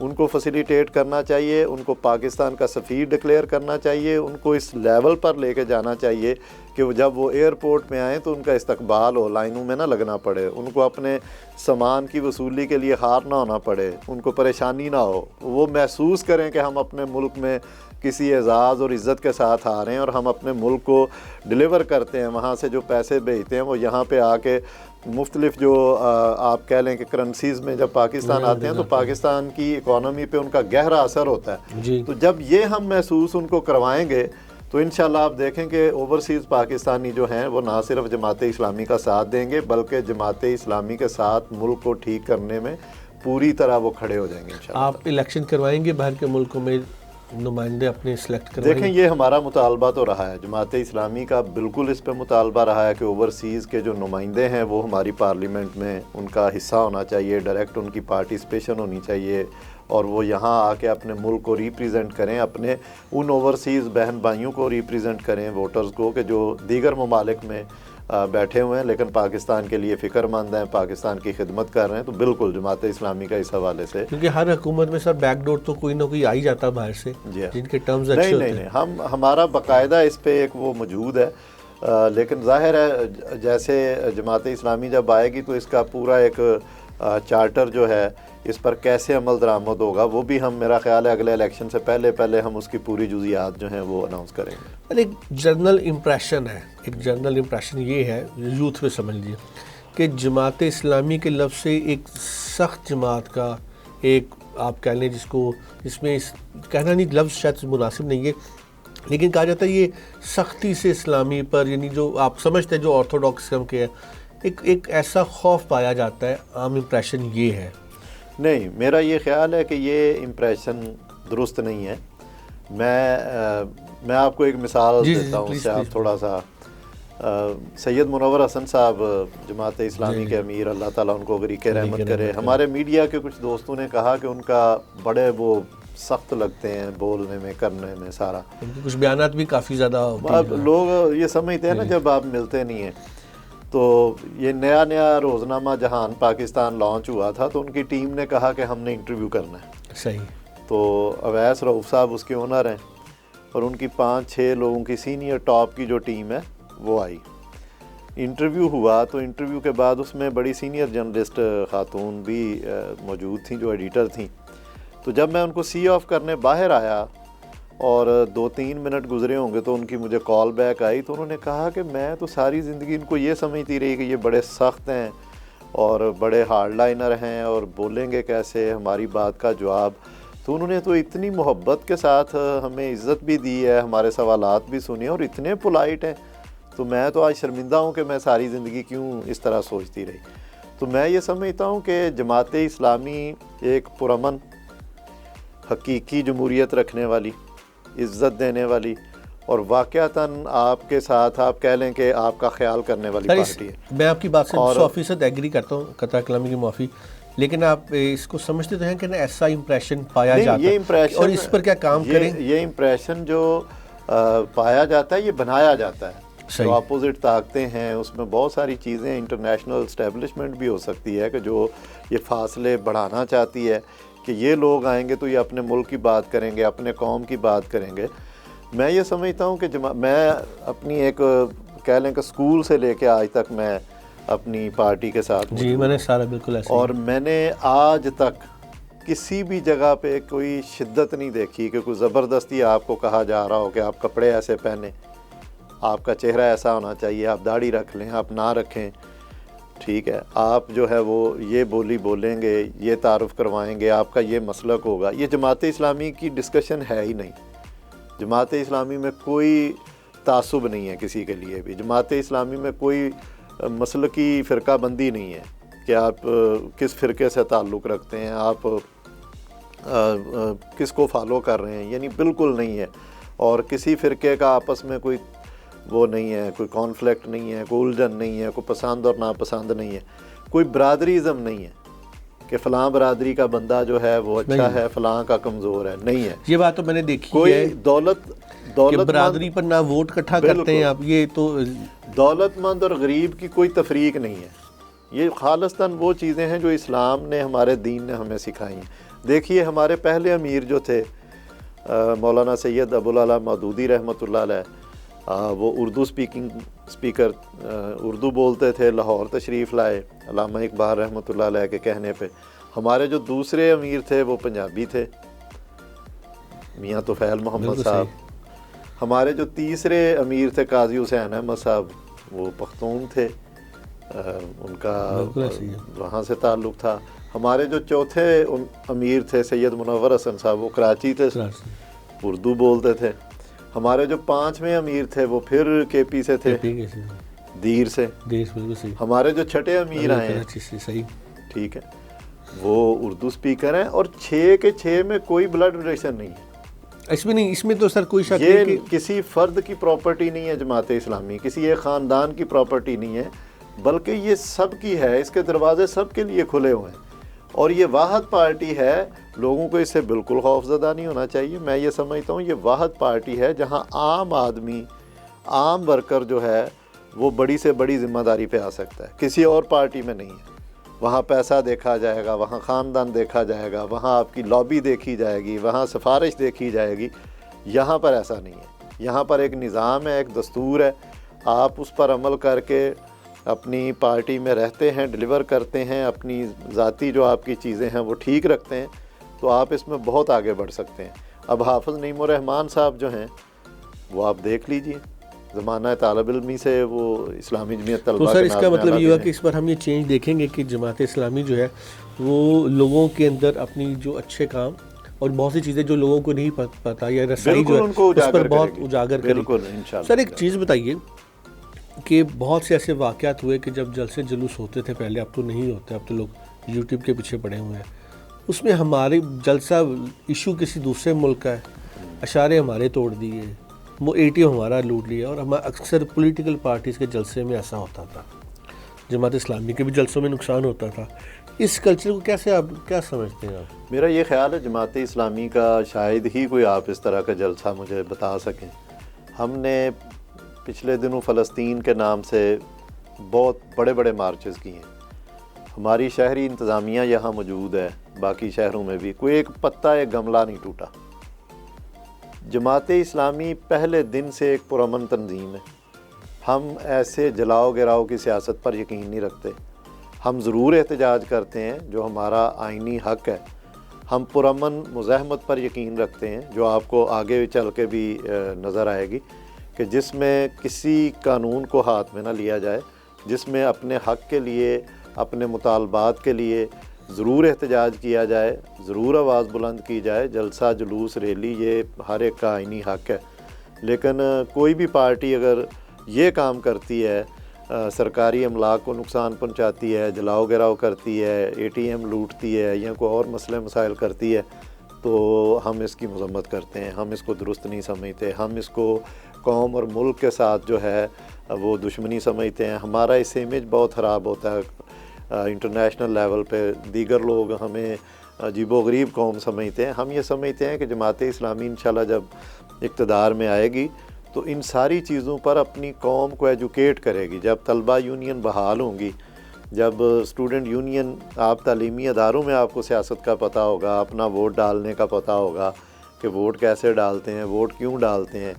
ان کو فیسیلیٹیٹ کرنا چاہیے، ان کو پاکستان کا سفیر ڈکلیئر کرنا چاہیے، ان کو اس لیول پر لے کے جانا چاہیے کہ جب وہ ایئرپورٹ میں آئیں تو ان کا استقبال ہو، لائنوں میں نہ لگنا پڑے، ان کو اپنے سامان کی وصولی کے لیے ہار نہ ہونا پڑے، ان کو پریشانی نہ ہو. وہ محسوس کریں کہ ہم اپنے ملک میں کسی اعزاز اور عزت کے ساتھ آ رہے ہیں اور ہم اپنے ملک کو ڈلیور کرتے ہیں. وہاں سے جو پیسے بھیجتے ہیں وہ یہاں پہ آ کے مختلف جو آپ کہہ لیں کہ کرنسیز میں جب پاکستان آتے ہیں تو پاکستان کی اکانومی پہ ان کا گہرا اثر ہوتا ہے. تو جب یہ ہم محسوس ان کو کروائیں گے تو انشاءاللہ آپ دیکھیں کہ اوورسیز پاکستانی جو ہیں وہ نہ صرف جماعت اسلامی کا ساتھ دیں گے بلکہ جماعت اسلامی کے ساتھ ملک کو ٹھیک کرنے میں پوری طرح وہ کھڑے ہو جائیں گے انشاءاللہ. آپ الیکشن کروائیں گے باہر کے ملکوں میں، نمائندے اپنے سلیکٹ کروائیں گے؟ دیکھیں یہ ہمارا مطالبہ تو رہا ہے، جماعت اسلامی کا بالکل اس پہ مطالبہ رہا ہے کہ اوورسیز کے جو نمائندے ہیں وہ ہماری پارلیمنٹ میں ان کا حصہ ہونا چاہیے، ڈائریکٹ ان کی پارٹیسپیشن ہونی چاہیے، اور وہ یہاں آ کے اپنے ملک کو ریپریزنٹ کریں، اپنے ان اوورسیز بہن بھائیوں کو ریپریزنٹ کریں، ووٹرز کو، کہ جو دیگر ممالک میں بیٹھے ہوئے ہیں لیکن پاکستان کے لیے فکر مند ہیں، پاکستان کی خدمت کر رہے ہیں. تو بالکل جماعت اسلامی کا اس حوالے سے، کیونکہ ہر حکومت میں سر بیک ڈور تو کوئی نہ کوئی آ ہی جاتا ہے باہر سے جن کے ٹرمز اچھے ہوتے ہیں. نہیں ہمارا باقاعدہ اس پہ ایک وہ موجود ہے، لیکن ظاہر ہے جیسے جماعت اسلامی جب آئے گی تو اس کا پورا ایک چارٹر جو ہے اس پر کیسے عمل درآمد ہوگا وہ بھی ہم، میرا خیال ہے اگلے الیکشن سے پہلے ہم اس کی پوری جزیات جو ہیں وہ اناؤنس کریں گے. ایک جنرل امپریشن ہے، ایک جنرل امپریشن یہ ہے یوتھ میں سمجھ لیجیے کہ جماعت اسلامی کے لفظ سے ایک سخت جماعت کا ایک آپ کہہ لیں جس میں کہنا نہیں، لفظ شاید مناسب نہیں ہے، لیکن کہا جاتا ہے یہ سختی سے اسلامی پر، یعنی جو آپ سمجھتے ہیں جو آرتھوڈاکس قسم کے ہیں، ایک ایسا خوف پایا جاتا ہے. عام امپریشن یہ ہے. نہیں، میرا یہ خیال ہے کہ یہ امپریشن درست نہیں ہے. میں آپ کو ایک مثال دیتا ہوں، اس سے آپ تھوڑا سا، سید منور حسن صاحب جماعت اسلامی کے امیر، اللہ تعالیٰ ان کو غریق رحمت کرے، ہمارے میڈیا کے کچھ دوستوں نے کہا کہ ان کا بڑے وہ سخت لگتے ہیں بولنے میں، کرنے میں، سارا ان کے کچھ بیانات بھی کافی زیادہ اب لوگ یہ سمجھتے ہیں نا جب آپ ملتے نہیں ہیں. تو یہ نیا روزنامہ جہان پاکستان لانچ ہوا تھا تو ان کی ٹیم نے کہا کہ ہم نے انٹرویو کرنا ہے. صحیح. تو اویس رؤف صاحب اس کے اونر ہیں اور ان کی 5-6 لوگوں کی سینئر ٹاپ کی جو ٹیم ہے وہ آئی. انٹرویو ہوا تو انٹرویو کے بعد اس میں بڑی سینئر جرنلسٹ خاتون بھی موجود تھیں جو ایڈیٹر تھیں. تو جب میں ان کو سی آف کرنے باہر آیا اور 2-3 منٹ گزرے ہوں گے تو ان کی مجھے کال بیک آئی، تو انہوں نے کہا کہ میں تو ساری زندگی ان کو یہ سمجھتی رہی کہ یہ بڑے سخت ہیں اور بڑے ہارڈ لائنر ہیں اور بولیں گے کیسے، ہماری بات کا جواب. تو انہوں نے تو اتنی محبت کے ساتھ ہمیں عزت بھی دی ہے، ہمارے سوالات بھی سنے، اور اتنے پولائٹ ہیں. تو میں تو آج شرمندہ ہوں کہ میں ساری زندگی کیوں اس طرح سوچتی رہی. تو میں یہ سمجھتا ہوں کہ جماعت اسلامی ایک پرامن، حقیقی جمہوریت رکھنے والی، عزت دینے والی، اور واقعتاً آپ کے ساتھ آپ کہہ لیں کہ آپ کا خیال کرنے والی پارٹی ہے. میں آپ کی بات سے 100% ایگری کرتا ہوں، قطع کلامی کی معافی، لیکن آپ اس کو سمجھتے تو ہیں کہ ایسا امپریشن پایا جاتا ہے، اور اس پر کیا کام کریں؟ یہ امپریشن جو پایا جاتا ہے یہ بنایا جاتا ہے. جو اپوزٹ طاقتیں ہیں اس میں بہت ساری چیزیں، انٹرنیشنل اسٹیبلشمنٹ بھی ہو سکتی ہے کہ جو یہ فاصلے بڑھانا چاہتی ہے کہ یہ لوگ آئیں گے تو یہ اپنے ملک کی بات کریں گے، اپنے قوم کی بات کریں گے. میں یہ سمجھتا ہوں کہ میں اپنی ایک کہہ لیں کہ اسکول سے لے کے آج تک میں اپنی پارٹی کے ساتھ جی میں نے سارا بالکل ایسا، اور میں نے آج تک کسی بھی جگہ پہ کوئی شدت نہیں دیکھی کہ کوئی زبردستی آپ کو کہا جا رہا ہو کہ آپ کپڑے ایسے پہنیں، آپ کا چہرہ ایسا ہونا چاہیے، آپ داڑھی رکھ لیں، آپ نہ رکھیں، ٹھیک ہے، آپ جو ہے وہ یہ بولی بولیں گے، یہ تعارف کروائیں گے، آپ کا یہ مسلک ہوگا. یہ جماعت اسلامی کی ڈسکشن ہے ہی نہیں. جماعت اسلامی میں کوئی تعصب نہیں ہے کسی کے لیے بھی. جماعت اسلامی میں کوئی مسلکی فرقہ بندی نہیں ہے کہ آپ کس فرقے سے تعلق رکھتے ہیں، آپ کس کو فالو کر رہے ہیں، یعنی بالکل نہیں ہے. اور کسی فرقے کا آپس میں کوئی وہ نہیں ہے، کوئی کانفلکٹ نہیں ہے، کوئی الجھن نہیں ہے، کوئی پسند اور ناپسند نہیں ہے، کوئی برادریزم نہیں ہے کہ فلاں برادری کا بندہ جو ہے وہ اچھا ہے، فلاں کا کمزور ہے، نہیں ہے. یہ بات تو میں نے دیکھی کوئی ہے، دولت برادری پر نہ ووٹ اکٹھا کرتے ہیں آپ، یہ تو دولت مند اور غریب کی کوئی تفریق نہیں ہے. یہ خالصتاً وہ چیزیں ہیں جو اسلام نے، ہمارے دین نے ہمیں سکھائی ہیں. دیکھیے ہمارے پہلے امیر جو تھے مولانا سید ابوالعلا مودودی رحمۃ اللہ علیہ، وہ اردو اسپیکر اردو بولتے تھے، لاہور تشریف لائے علامہ اقبال رحمۃ اللہ علیہ کے کہنے پہ. ہمارے جو دوسرے امیر تھے وہ پنجابی تھے، میاں طفیل محمد صاحب. ہمارے جو تیسرے امیر تھے قاضی حسین احمد صاحب، وہ پختون تھے، ان کا وہاں سے تعلق تھا. ہمارے جو چوتھے امیر تھے سید منور حسن صاحب، وہ کراچی تھے، اردو بولتے تھے. ہمارے جو پانچویں امیر تھے وہ پھر کے پی سے تھے، دیر سے. ہمارے جو چھٹے امیر آئے ہیں، ٹھیک ہے، وہ اردو اسپیکر ہیں، اور 6 کے 6 میں کوئی بلڈ ریلیشن نہیں ہے. اس میں تو سر کوئی شک نہیں کہ یہ کسی فرد کی پراپرٹی نہیں ہے. جماعت اسلامی کسی ایک خاندان کی پراپرٹی نہیں ہے، بلکہ یہ سب کی ہے. اس کے دروازے سب کے لیے کھلے ہوئے ہیں، اور یہ واحد پارٹی ہے. لوگوں کو اس سے بالکل خوف زدہ نہیں ہونا چاہیے. میں یہ سمجھتا ہوں یہ واحد پارٹی ہے جہاں عام آدمی، عام ورکر جو ہے وہ بڑی سے بڑی ذمہ داری پہ آ سکتا ہے. کسی اور پارٹی میں نہیں ہے. وہاں پیسہ دیکھا جائے گا، وہاں خاندان دیکھا جائے گا، وہاں آپ کی لابی دیکھی جائے گی، وہاں سفارش دیکھی جائے گی. یہاں پر ایسا نہیں ہے. یہاں پر ایک نظام ہے، ایک دستور ہے. آپ اس پر عمل کر کے اپنی پارٹی میں رہتے ہیں، ڈلیور کرتے ہیں، اپنی ذاتی جو آپ کی چیزیں ہیں وہ ٹھیک رکھتے ہیں، تو آپ اس میں بہت آگے بڑھ سکتے ہیں. اب حافظ نعیم الرحمان صاحب جو ہیں وہ آپ دیکھ لیجئے، زمانہ طالب علمی سے وہ اسلامی جمعیت طلبہ تو سر اس کا مطلب یہ ہوا کہ اس پر ہم یہ چینج دیکھیں گے کہ جماعت اسلامی جو ہے وہ لوگوں کے اندر اپنی جو اچھے کام اور بہت سی چیزیں جو لوگوں کو نہیں پتہ یا رسائی جو ہے اس پر بہت اجاگر کرے گی. سر ایک چیز بتائیے کہ بہت سے ایسے واقعات ہوئے کہ جب جلسے جلوس ہوتے تھے پہلے، اب تو نہیں ہوتے، اب تو لوگ یوٹیوب کے پیچھے پڑے ہوئے ہیں. اس میں ہمارے جلسہ ایشو کسی دوسرے ملک کا ہے، اشارے ہمارے توڑ دیے، وہ ATM ہمارا لوٹ لیا. اور ہمارا اکثر پولیٹیکل پارٹیز کے جلسے میں ایسا ہوتا تھا، جماعت اسلامی کے بھی جلسوں میں نقصان ہوتا تھا. اس کلچر کو کیسے آپ کیا سمجھتے ہیں آپ؟ میرا یہ خیال ہے جماعت اسلامی کا شاید ہی کوئی آپ اس طرح کا جلسہ مجھے بتا سکیں. ہم نے پچھلے دنوں فلسطین کے نام سے بہت بڑے بڑے مارچز کیے ہیں. ہماری شہری انتظامیہ یہاں موجود ہے، باقی شہروں میں بھی کوئی ایک پتا، ایک گملہ نہیں ٹوٹا. جماعت اسلامی پہلے دن سے ایک پرامن تنظیم ہے. ہم ایسے جلاؤ گراؤ کی سیاست پر یقین نہیں رکھتے. ہم ضرور احتجاج کرتے ہیں جو ہمارا آئینی حق ہے. ہم پرامن مزاحمت پر یقین رکھتے ہیں جو آپ کو آگے چل کے بھی نظر آئے گی، کہ جس میں کسی قانون کو ہاتھ میں نہ لیا جائے، جس میں اپنے حق کے لیے، اپنے مطالبات کے لیے ضرور احتجاج کیا جائے، ضرور آواز بلند کی جائے، جلسہ جلوس ریلی یہ ہر ایک کا آئینی حق ہے، لیکن کوئی بھی پارٹی اگر یہ کام کرتی ہے، سرکاری املاک کو نقصان پہنچاتی ہے، جلاؤ گراؤ کرتی ہے، اے ٹی ایم لوٹتی ہے یا کوئی اور مسئلے مسائل کرتی ہے، تو ہم اس کی مذمت کرتے ہیں، ہم اس کو درست نہیں سمجھتے، ہم اس کو قوم اور ملک کے ساتھ جو ہے وہ دشمنی سمجھتے ہیں، ہمارا اس سے امیج بہت خراب ہوتا ہے انٹرنیشنل لیول پہ، دیگر لوگ ہمیں عجیب و غریب قوم سمجھتے ہیں، ہم یہ سمجھتے ہیں کہ جماعت اسلامی انشاءاللہ جب اقتدار میں آئے گی تو ان ساری چیزوں پر اپنی قوم کو ایجوکیٹ کرے گی، جب طلبہ یونین بحال ہوں گی، جب اسٹوڈنٹ یونین، آپ تعلیمی اداروں میں آپ کو سیاست کا پتہ ہوگا، اپنا ووٹ ڈالنے کا پتہ ہوگا کہ ووٹ کیسے ڈالتے ہیں، ووٹ کیوں ڈالتے ہیں،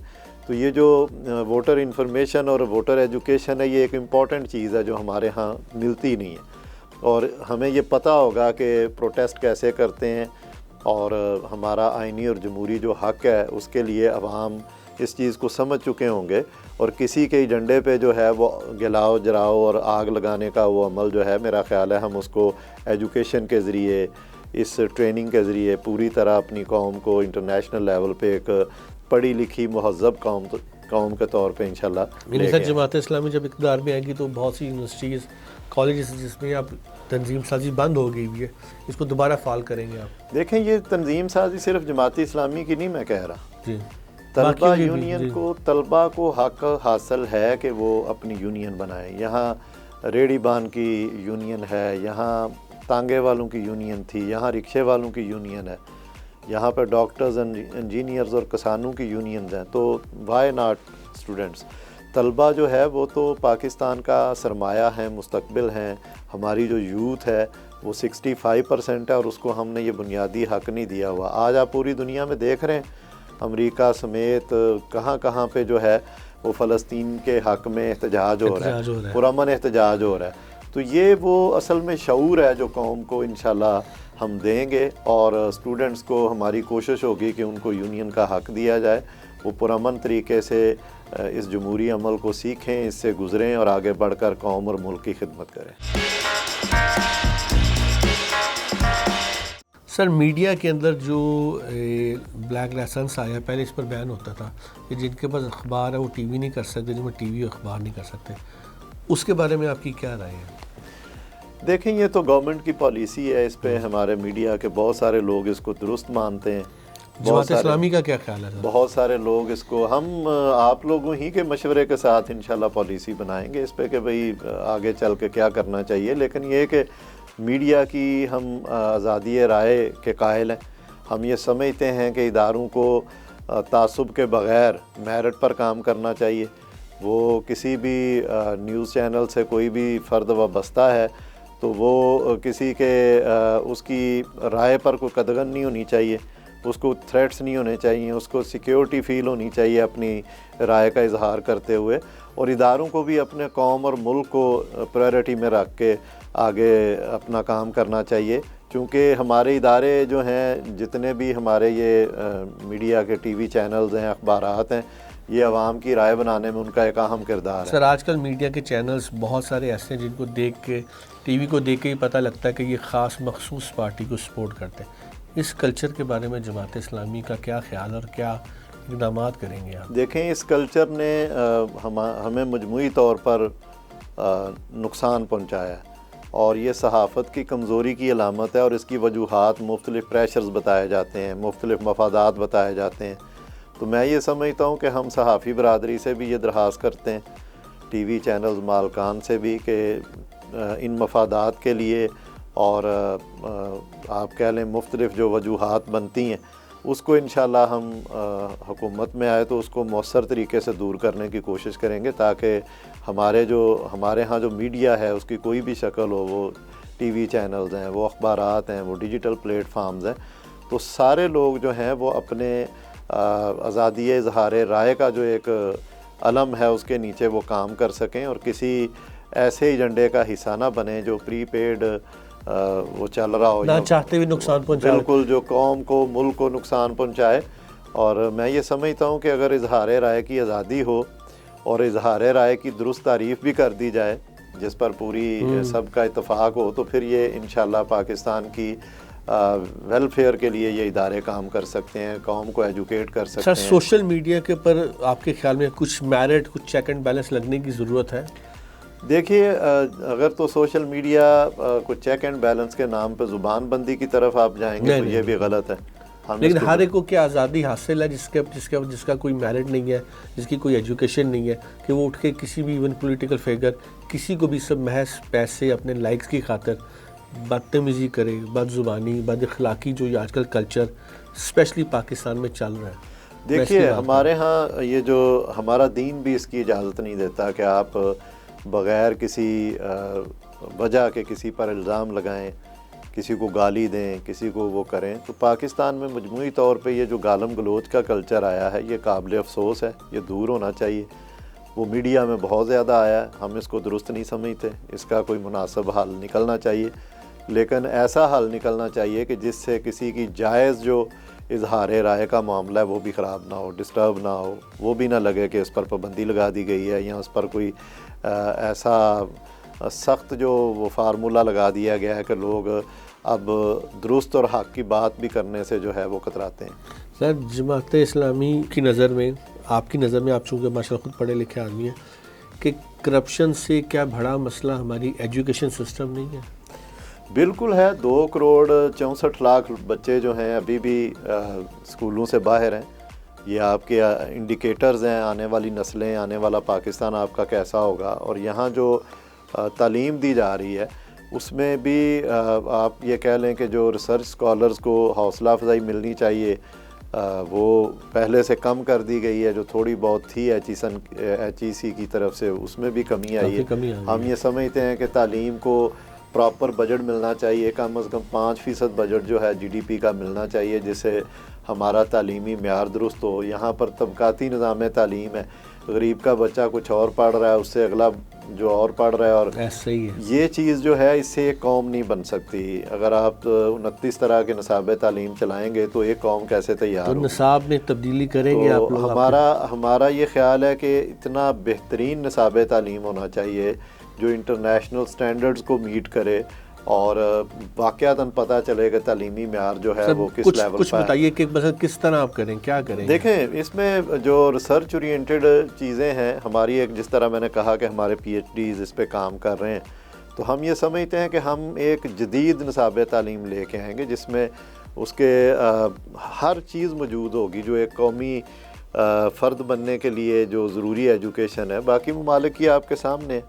تو یہ جو ووٹر انفارمیشن اور ووٹر ایجوکیشن ہے یہ ایک امپورٹنٹ چیز ہے جو ہمارے ہاں ملتی نہیں ہے، اور ہمیں یہ پتہ ہوگا کہ پروٹیسٹ کیسے کرتے ہیں، اور ہمارا آئینی اور جمہوری جو حق ہے اس کے لیے عوام اس چیز کو سمجھ چکے ہوں گے، اور کسی کے ایجنڈے پہ جو ہے وہ گلاؤ جراؤ اور آگ لگانے کا وہ عمل جو ہے میرا خیال ہے ہم اس کو ایجوکیشن کے ذریعے، اس ٹریننگ کے ذریعے پوری طرح اپنی قوم کو انٹرنیشنل لیول پہ ایک پڑھی لکھی مہذب قوم کے طور پہ انشاءاللہ لے کے جماعت اسلامی جب اقتدار میں آئے گی تو بہت سی یونیورسٹیز، کالجز جس میں اب تنظیم سازی بند ہو گئی ہوئی ہے، اس کو دوبارہ فعال کریں گے آپ؟ دیکھیں یہ تنظیم سازی صرف جماعت اسلامی کی نہیں میں کہہ رہا، جی، طلبہ یونین کو، طلبہ کو حق حاصل ہے کہ وہ اپنی یونین بنائیں، یہاں ریڑی بان کی یونین ہے، یہاں تانگے والوں کی یونین تھی، یہاں رکشے والوں کی یونین ہے، یہاں پہ ڈاکٹرز، انجینئرز اور کسانوں کی یونینز ہیں، تو وائی ناٹ اسٹوڈنٹس؟ طلبہ جو ہے وہ تو پاکستان کا سرمایہ ہیں، مستقبل ہیں، ہماری جو یوتھ ہے وہ 65% ہے، اور اس کو ہم نے یہ بنیادی حق نہیں دیا ہوا۔ آج آپ پوری دنیا میں دیکھ رہے ہیں، امریکہ سمیت کہاں کہاں پہ جو ہے وہ فلسطین کے حق میں احتجاج ہو رہا ہے، پرامن احتجاج ہو رہا ہے، تو یہ وہ اصل میں شعور ہے جو قوم کو انشاءاللہ ہم دیں گے، اور اسٹوڈنٹس کو ہماری کوشش ہوگی کہ ان کو یونین کا حق دیا جائے، وہ پرامن طریقے سے اس جمہوری عمل کو سیکھیں، اس سے گزریں اور آگے بڑھ کر قوم اور ملک کی خدمت کریں۔ سر، میڈیا کے اندر جو بلیک لائسنس آیا، پہلے اس پر بیان ہوتا تھا کہ جن کے پاس اخبار ہے وہ ٹی وی نہیں کر سکتے، جن میں ٹی وی اخبار نہیں کر سکتے، اس کے بارے میں آپ کی کیا رائے ہے؟ دیکھیں یہ تو گورنمنٹ کی پالیسی ہے، اس پہ ہمارے میڈیا کے بہت سارے لوگ اس کو درست مانتے ہیں، جماعت اسلامی کا کیا خیال ہے؟ بہت سارے لوگ اس کو، ہم آپ لوگوں ہی کے مشورے کے ساتھ انشاءاللہ پالیسی بنائیں گے اس پہ کہ بھئی آگے چل کے کیا کرنا چاہیے، لیکن یہ کہ میڈیا کی ہم آزادی رائے کے قائل ہیں، ہم یہ سمجھتے ہیں کہ اداروں کو تعصب کے بغیر میرٹ پر کام کرنا چاہیے، وہ کسی بھی نیوز چینل سے کوئی بھی فرد وابستہ ہے تو وہ کسی کے اس کی رائے پر کوئی قدغن نہیں ہونی چاہیے، اس کو تھریٹس نہیں ہونے چاہیے، اس کو سیکیورٹی فیل ہونی چاہیے اپنی رائے کا اظہار کرتے ہوئے، اور اداروں کو بھی اپنے قوم اور ملک کو پرائرٹی میں رکھ کے آگے اپنا کام کرنا چاہیے، چونکہ ہمارے ادارے جو ہیں، جتنے بھی ہمارے یہ میڈیا کے ٹی وی چینلز ہیں، اخبارات ہیں، یہ عوام کی رائے بنانے میں ان کا ایک اہم کردار ہے۔ سر، آج کل میڈیا کے چینلز بہت سارے ایسے ہیں جن کو دیکھ کے، ٹی وی کو دیکھ کے ہی پتہ لگتا ہے کہ یہ خاص مخصوص پارٹی کو سپورٹ کرتے ہیں، اس کلچر کے بارے میں جماعت اسلامی کا کیا خیال اور کیا اقدامات کریں گے آپ؟ دیکھیں اس کلچر نے ہمیں مجموعی طور پر نقصان پہنچایا ہے، اور یہ صحافت کی کمزوری کی علامت ہے، اور اس کی وجوہات مختلف پریشرز بتائے جاتے ہیں، مختلف مفادات بتائے جاتے ہیں، تو میں یہ سمجھتا ہوں کہ ہم صحافی برادری سے بھی یہ درخواست کرتے ہیں، ٹی وی چینلز مالکان سے بھی، کہ ان مفادات کے لیے اور آپ کہہ لیں مختلف جو وجوہات بنتی ہیں اس کو انشاءاللہ ہم حکومت میں آئے تو اس کو مؤثر طریقے سے دور کرنے کی کوشش کریں گے، تاکہ ہمارے ہاں جو میڈیا ہے اس کی کوئی بھی شکل ہو، وہ ٹی وی چینلز ہیں، وہ اخبارات ہیں، وہ ڈیجیٹل پلیٹ فارمز ہیں، تو سارے لوگ جو ہیں وہ اپنے آزادی اظہار رائے کا جو ایک علم ہے اس کے نیچے وہ کام کر سکیں، اور کسی ایسے ایجنڈے کا حصہ نہ بنیں جو پری پیڈ وہ چل رہا ہو، نہ چاہتے ہوئے نقصان پہنچائے، بالکل جو قوم کو، ملک کو نقصان پہنچائے۔ اور میں یہ سمجھتا ہوں کہ اگر اظہار رائے کی آزادی ہو اور اظہار رائے کی درست تعریف بھی کر دی جائے جس پر پوری سب کا اتفاق ہو تو پھر یہ انشاءاللہ پاکستان کی ویلفیئر کے لیے یہ ادارے کام کر سکتے ہیں، قوم کو ایجوکیٹ کر سکتے سر ہیں۔ سوشل میڈیا کے پر آپ کے خیال میں کچھ میرٹ، کچھ چیک اینڈ بیلنس لگنے کی ضرورت ہے؟ دیکھیے اگر تو سوشل میڈیا کو چیک اینڈ بیلنس کے نام پہ زبان بندی کی طرف آپ جائیں گے تو یہ بھی غلط ہے۔ لیکن ہر ایک کو کیا آزادی حاصل ہے جس کا کوئی میرٹ نہیں ہے، جس کی کوئی ایجوکیشن نہیں ہے، کہ وہ اٹھ کے کسی بھی ایون پولیٹیکل فگر کسی کو بھی سب محض پیسے اپنے لائکس کی خاطر بدتمیزی کرے، بد زبانی، بد اخلاقی جو یہ آج کل کلچر اسپیشلی پاکستان میں چل رہا ہے؟ دیکھیے ہمارے ہاں یہ جو ہمارا دین بھی اس کی اجازت نہیں دیتا کہ آپ بغیر کسی وجہ کے کسی پر الزام لگائیں، کسی کو گالی دیں، کسی کو وہ کریں۔ تو پاکستان میں مجموعی طور پہ یہ جو گالم گلوچ کا کلچر آیا ہے یہ قابل افسوس ہے، یہ دور ہونا چاہیے۔ وہ میڈیا میں بہت زیادہ آیا ہے، ہم اس کو درست نہیں سمجھتے، اس کا کوئی مناسب حل نکلنا چاہیے، لیکن ایسا حل نکلنا چاہیے کہ جس سے کسی کی جائز جو اظہار رائے کا معاملہ ہے وہ بھی خراب نہ ہو، ڈسٹرب نہ ہو، وہ بھی نہ لگے کہ اس پر پابندی لگا دی گئی ہے یا اس پر کوئی ایسا سخت جو وہ فارمولہ لگا دیا گیا ہے کہ لوگ اب درست اور حق کی بات بھی کرنے سے جو ہے وہ کتراتے ہیں۔ سر جماعت اسلامی کی نظر میں، آپ کی نظر میں، آپ چونکہ ماشاءاللہ خود پڑھے لکھے آدمی ہیں، کہ کرپشن سے کیا بڑا مسئلہ ہماری ایجوکیشن سسٹم نہیں ہے؟ بالکل ہے۔ 2,64,00,000 بچے جو ہیں ابھی بھی اسکولوں سے باہر ہیں۔ یہ آپ کے انڈیکیٹرز ہیں، آنے والی نسلیں، آنے والا پاکستان آپ کا کیسا ہوگا۔ اور یہاں جو تعلیم دی جا رہی ہے اس میں بھی آپ یہ کہہ لیں کہ جو ریسرچ اسکالرز کو حوصلہ افزائی ملنی چاہیے وہ پہلے سے کم کر دی گئی ہے۔ جو تھوڑی بہت تھی ایچ ای سی کی طرف سے اس میں بھی کمی آئی ہے۔ ہم یہ سمجھتے ہیں کہ تعلیم کو پراپر بجٹ ملنا چاہیے، کم از کم 5% بجٹ جو ہے GDP کا ملنا چاہیے، جس سے ہمارا تعلیمی معیار درست ہو۔ یہاں پر طبقاتی نظام تعلیم ہے، غریب کا بچہ کچھ اور پڑھ رہا ہے، اس سے اگلا جو اور پڑھ رہا ہے، اور یہ چیز جو ہے اس سے ایک قوم نہیں بن سکتی۔ اگر آپ 29 طرح کے نصاب تعلیم چلائیں گے تو ایک قوم کیسے تیار ہوگی؟ نصاب میں تبدیلی کریں گے آپ لوگ؟ ہمارا یہ خیال ہے کہ اتنا بہترین نصاب تعلیم ہونا چاہیے جو انٹرنیشنل سٹینڈرڈز کو میٹ کرے، اور واقعتاً پتہ چلے کہ تعلیمی معیار جو ہے وہ کس لیول پر ہے۔ کچھ بتائیے کہ مثلا کس طرح آپ کریں، کیا کریں؟ دیکھیں اس میں جو ریسرچ اورینٹیڈ چیزیں ہیں ہماری، ایک جس طرح میں نے کہا کہ ہمارے PhDs اس پہ کام کر رہے ہیں، تو ہم یہ سمجھتے ہیں کہ ہم ایک جدید نصاب تعلیم لے کے آئیں گے جس میں اس کے ہر چیز موجود ہوگی جو ایک قومی فرد بننے کے لیے جو ضروری ایجوکیشن ہے۔ باقی ممالک کی آپ کے سامنے،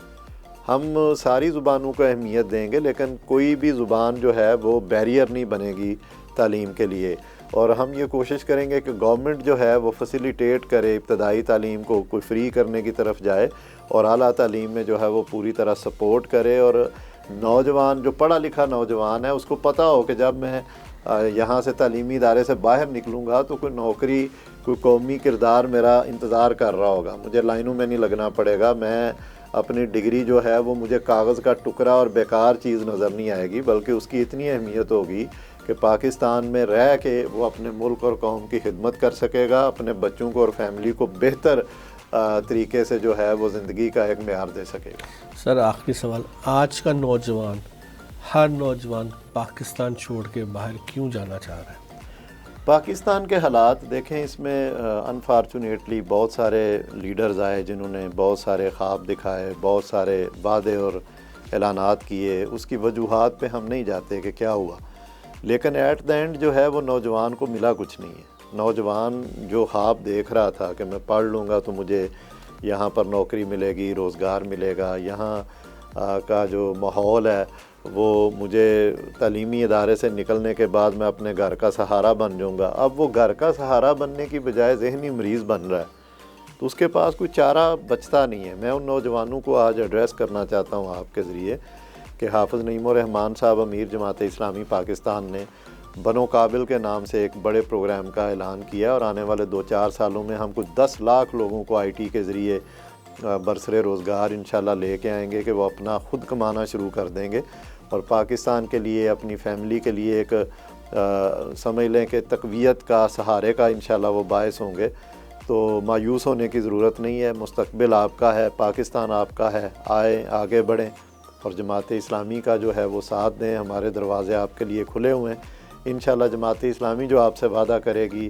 ہم ساری زبانوں کو اہمیت دیں گے، لیکن کوئی بھی زبان جو ہے وہ بیریئر نہیں بنے گی تعلیم کے لیے۔ اور ہم یہ کوشش کریں گے کہ گورنمنٹ جو ہے وہ فیسیلیٹیٹ کرے، ابتدائی تعلیم کو کوئی فری کرنے کی طرف جائے، اور اعلیٰ تعلیم میں جو ہے وہ پوری طرح سپورٹ کرے، اور نوجوان جو پڑھا لکھا نوجوان ہے اس کو پتہ ہو کہ جب میں یہاں سے تعلیمی ادارے سے باہر نکلوں گا تو کوئی نوکری، کوئی قومی کردار میرا انتظار کر رہا ہوگا، مجھے لائنوں میں نہیں لگنا پڑے گا، میں اپنی ڈگری جو ہے وہ مجھے کاغذ کا ٹکڑا اور بیکار چیز نظر نہیں آئے گی، بلکہ اس کی اتنی اہمیت ہوگی کہ پاکستان میں رہ کے وہ اپنے ملک اور قوم کی خدمت کر سکے گا، اپنے بچوں کو اور فیملی کو بہتر طریقے سے جو ہے وہ زندگی کا ایک معیار دے سکے گا۔ سر آخری سوال، آج کا نوجوان، ہر نوجوان پاکستان چھوڑ کے باہر کیوں جانا چاہ رہا ہے؟ پاکستان کے حالات دیکھیں، اس میں انفارچونیٹلی بہت سارے لیڈرز آئے جنہوں نے بہت سارے خواب دکھائے، بہت سارے وعدے اور اعلانات کیے، اس کی وجوہات پہ ہم نہیں جاتے کہ کیا ہوا، لیکن ایٹ دا اینڈ جو ہے وہ نوجوان کو ملا کچھ نہیں ہے۔ نوجوان جو خواب دیکھ رہا تھا کہ میں پڑھ لوں گا تو مجھے یہاں پر نوکری ملے گی، روزگار ملے گا، یہاں کا جو ماحول ہے وہ مجھے تعلیمی ادارے سے نکلنے کے بعد میں اپنے گھر کا سہارا بن جاؤں گا، اب وہ گھر کا سہارا بننے کی بجائے ذہنی مریض بن رہا ہے، تو اس کے پاس کوئی چارہ بچتا نہیں ہے۔ میں ان نوجوانوں کو آج ایڈریس کرنا چاہتا ہوں آپ کے ذریعے کہ حافظ نعیم الرحمان صاحب امیر جماعت اسلامی پاکستان نے بنو قابل کے نام سے ایک بڑے پروگرام کا اعلان کیا، اور آنے والے 2-4 سالوں میں ہم کچھ 10 لاکھ لوگوں کو IT کے ذریعے برسر روزگار انشاءاللہ لے کے آئیں گے کہ وہ اپنا خود کمانا شروع کر دیں گے، اور پاکستان کے لیے، اپنی فیملی کے لیے ایک سمجھ لیں کہ تقویت کا، سہارے کا انشاءاللہ وہ باعث ہوں گے۔ تو مایوس ہونے کی ضرورت نہیں ہے. مستقبل آپ کا ہے, پاکستان آپ کا ہے, آئیں آگے بڑھیں اور جماعت اسلامی کا جو ہے وہ ساتھ دیں. ہمارے دروازے آپ کے لیے کھلے ہوئے ہیں. انشاءاللہ جماعت اسلامی جو آپ سے وعدہ کرے گی,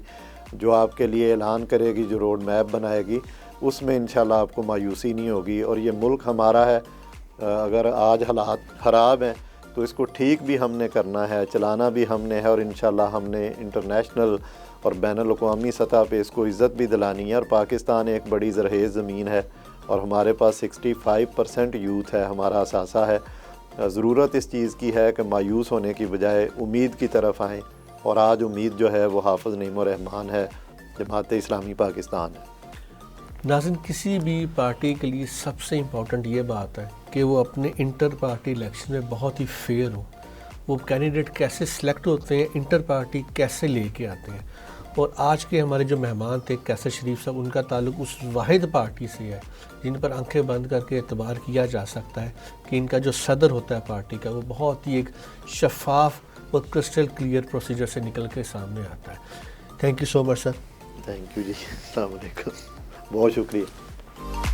جو آپ کے لیے اعلان کرے گی, جو روڈ میپ بنائے گی, اس میں انشاءاللہ آپ کو مایوسی نہیں ہوگی. اور یہ ملک ہمارا ہے. اگر آج حالات خراب ہیں تو اس کو ٹھیک بھی ہم نے کرنا ہے, چلانا بھی ہم نے ہے, اور انشاءاللہ ہم نے انٹرنیشنل اور بین الاقوامی سطح پہ اس کو عزت بھی دلانی ہے. اور پاکستان ایک بڑی زرخیز زمین ہے اور ہمارے پاس 65% یوتھ ہے, ہمارا اثاثہ ہے. ضرورت اس چیز کی ہے کہ مایوس ہونے کی بجائے امید کی طرف آئیں, اور آج امید جو ہے وہ حافظ نعیم الرحمان ہے, جماعت اسلامی پاکستان ہے. ناظرین, کسی بھی پارٹی کے لیے سب سے امپورٹنٹ یہ بات ہے کہ وہ اپنے انٹر پارٹی الیکشن میں بہت ہی فیئر ہو. وہ کینڈیڈیٹ کیسے سلیکٹ ہوتے ہیں, انٹر پارٹی کیسے لے کے آتے ہیں. اور آج کے ہمارے جو مہمان تھے کیسر شریف صاحب, ان کا تعلق اس واحد پارٹی سے ہے جن پر آنکھیں بند کر کے اعتبار کیا جا سکتا ہے کہ ان کا جو صدر ہوتا ہے پارٹی کا وہ بہت ہی ایک شفاف اور کرسٹل کلیئر پروسیجر سے نکل کے سامنے آتا ہے. Thank you so much sir. Thank you جی, السلام علیکم, بہت شکریہ.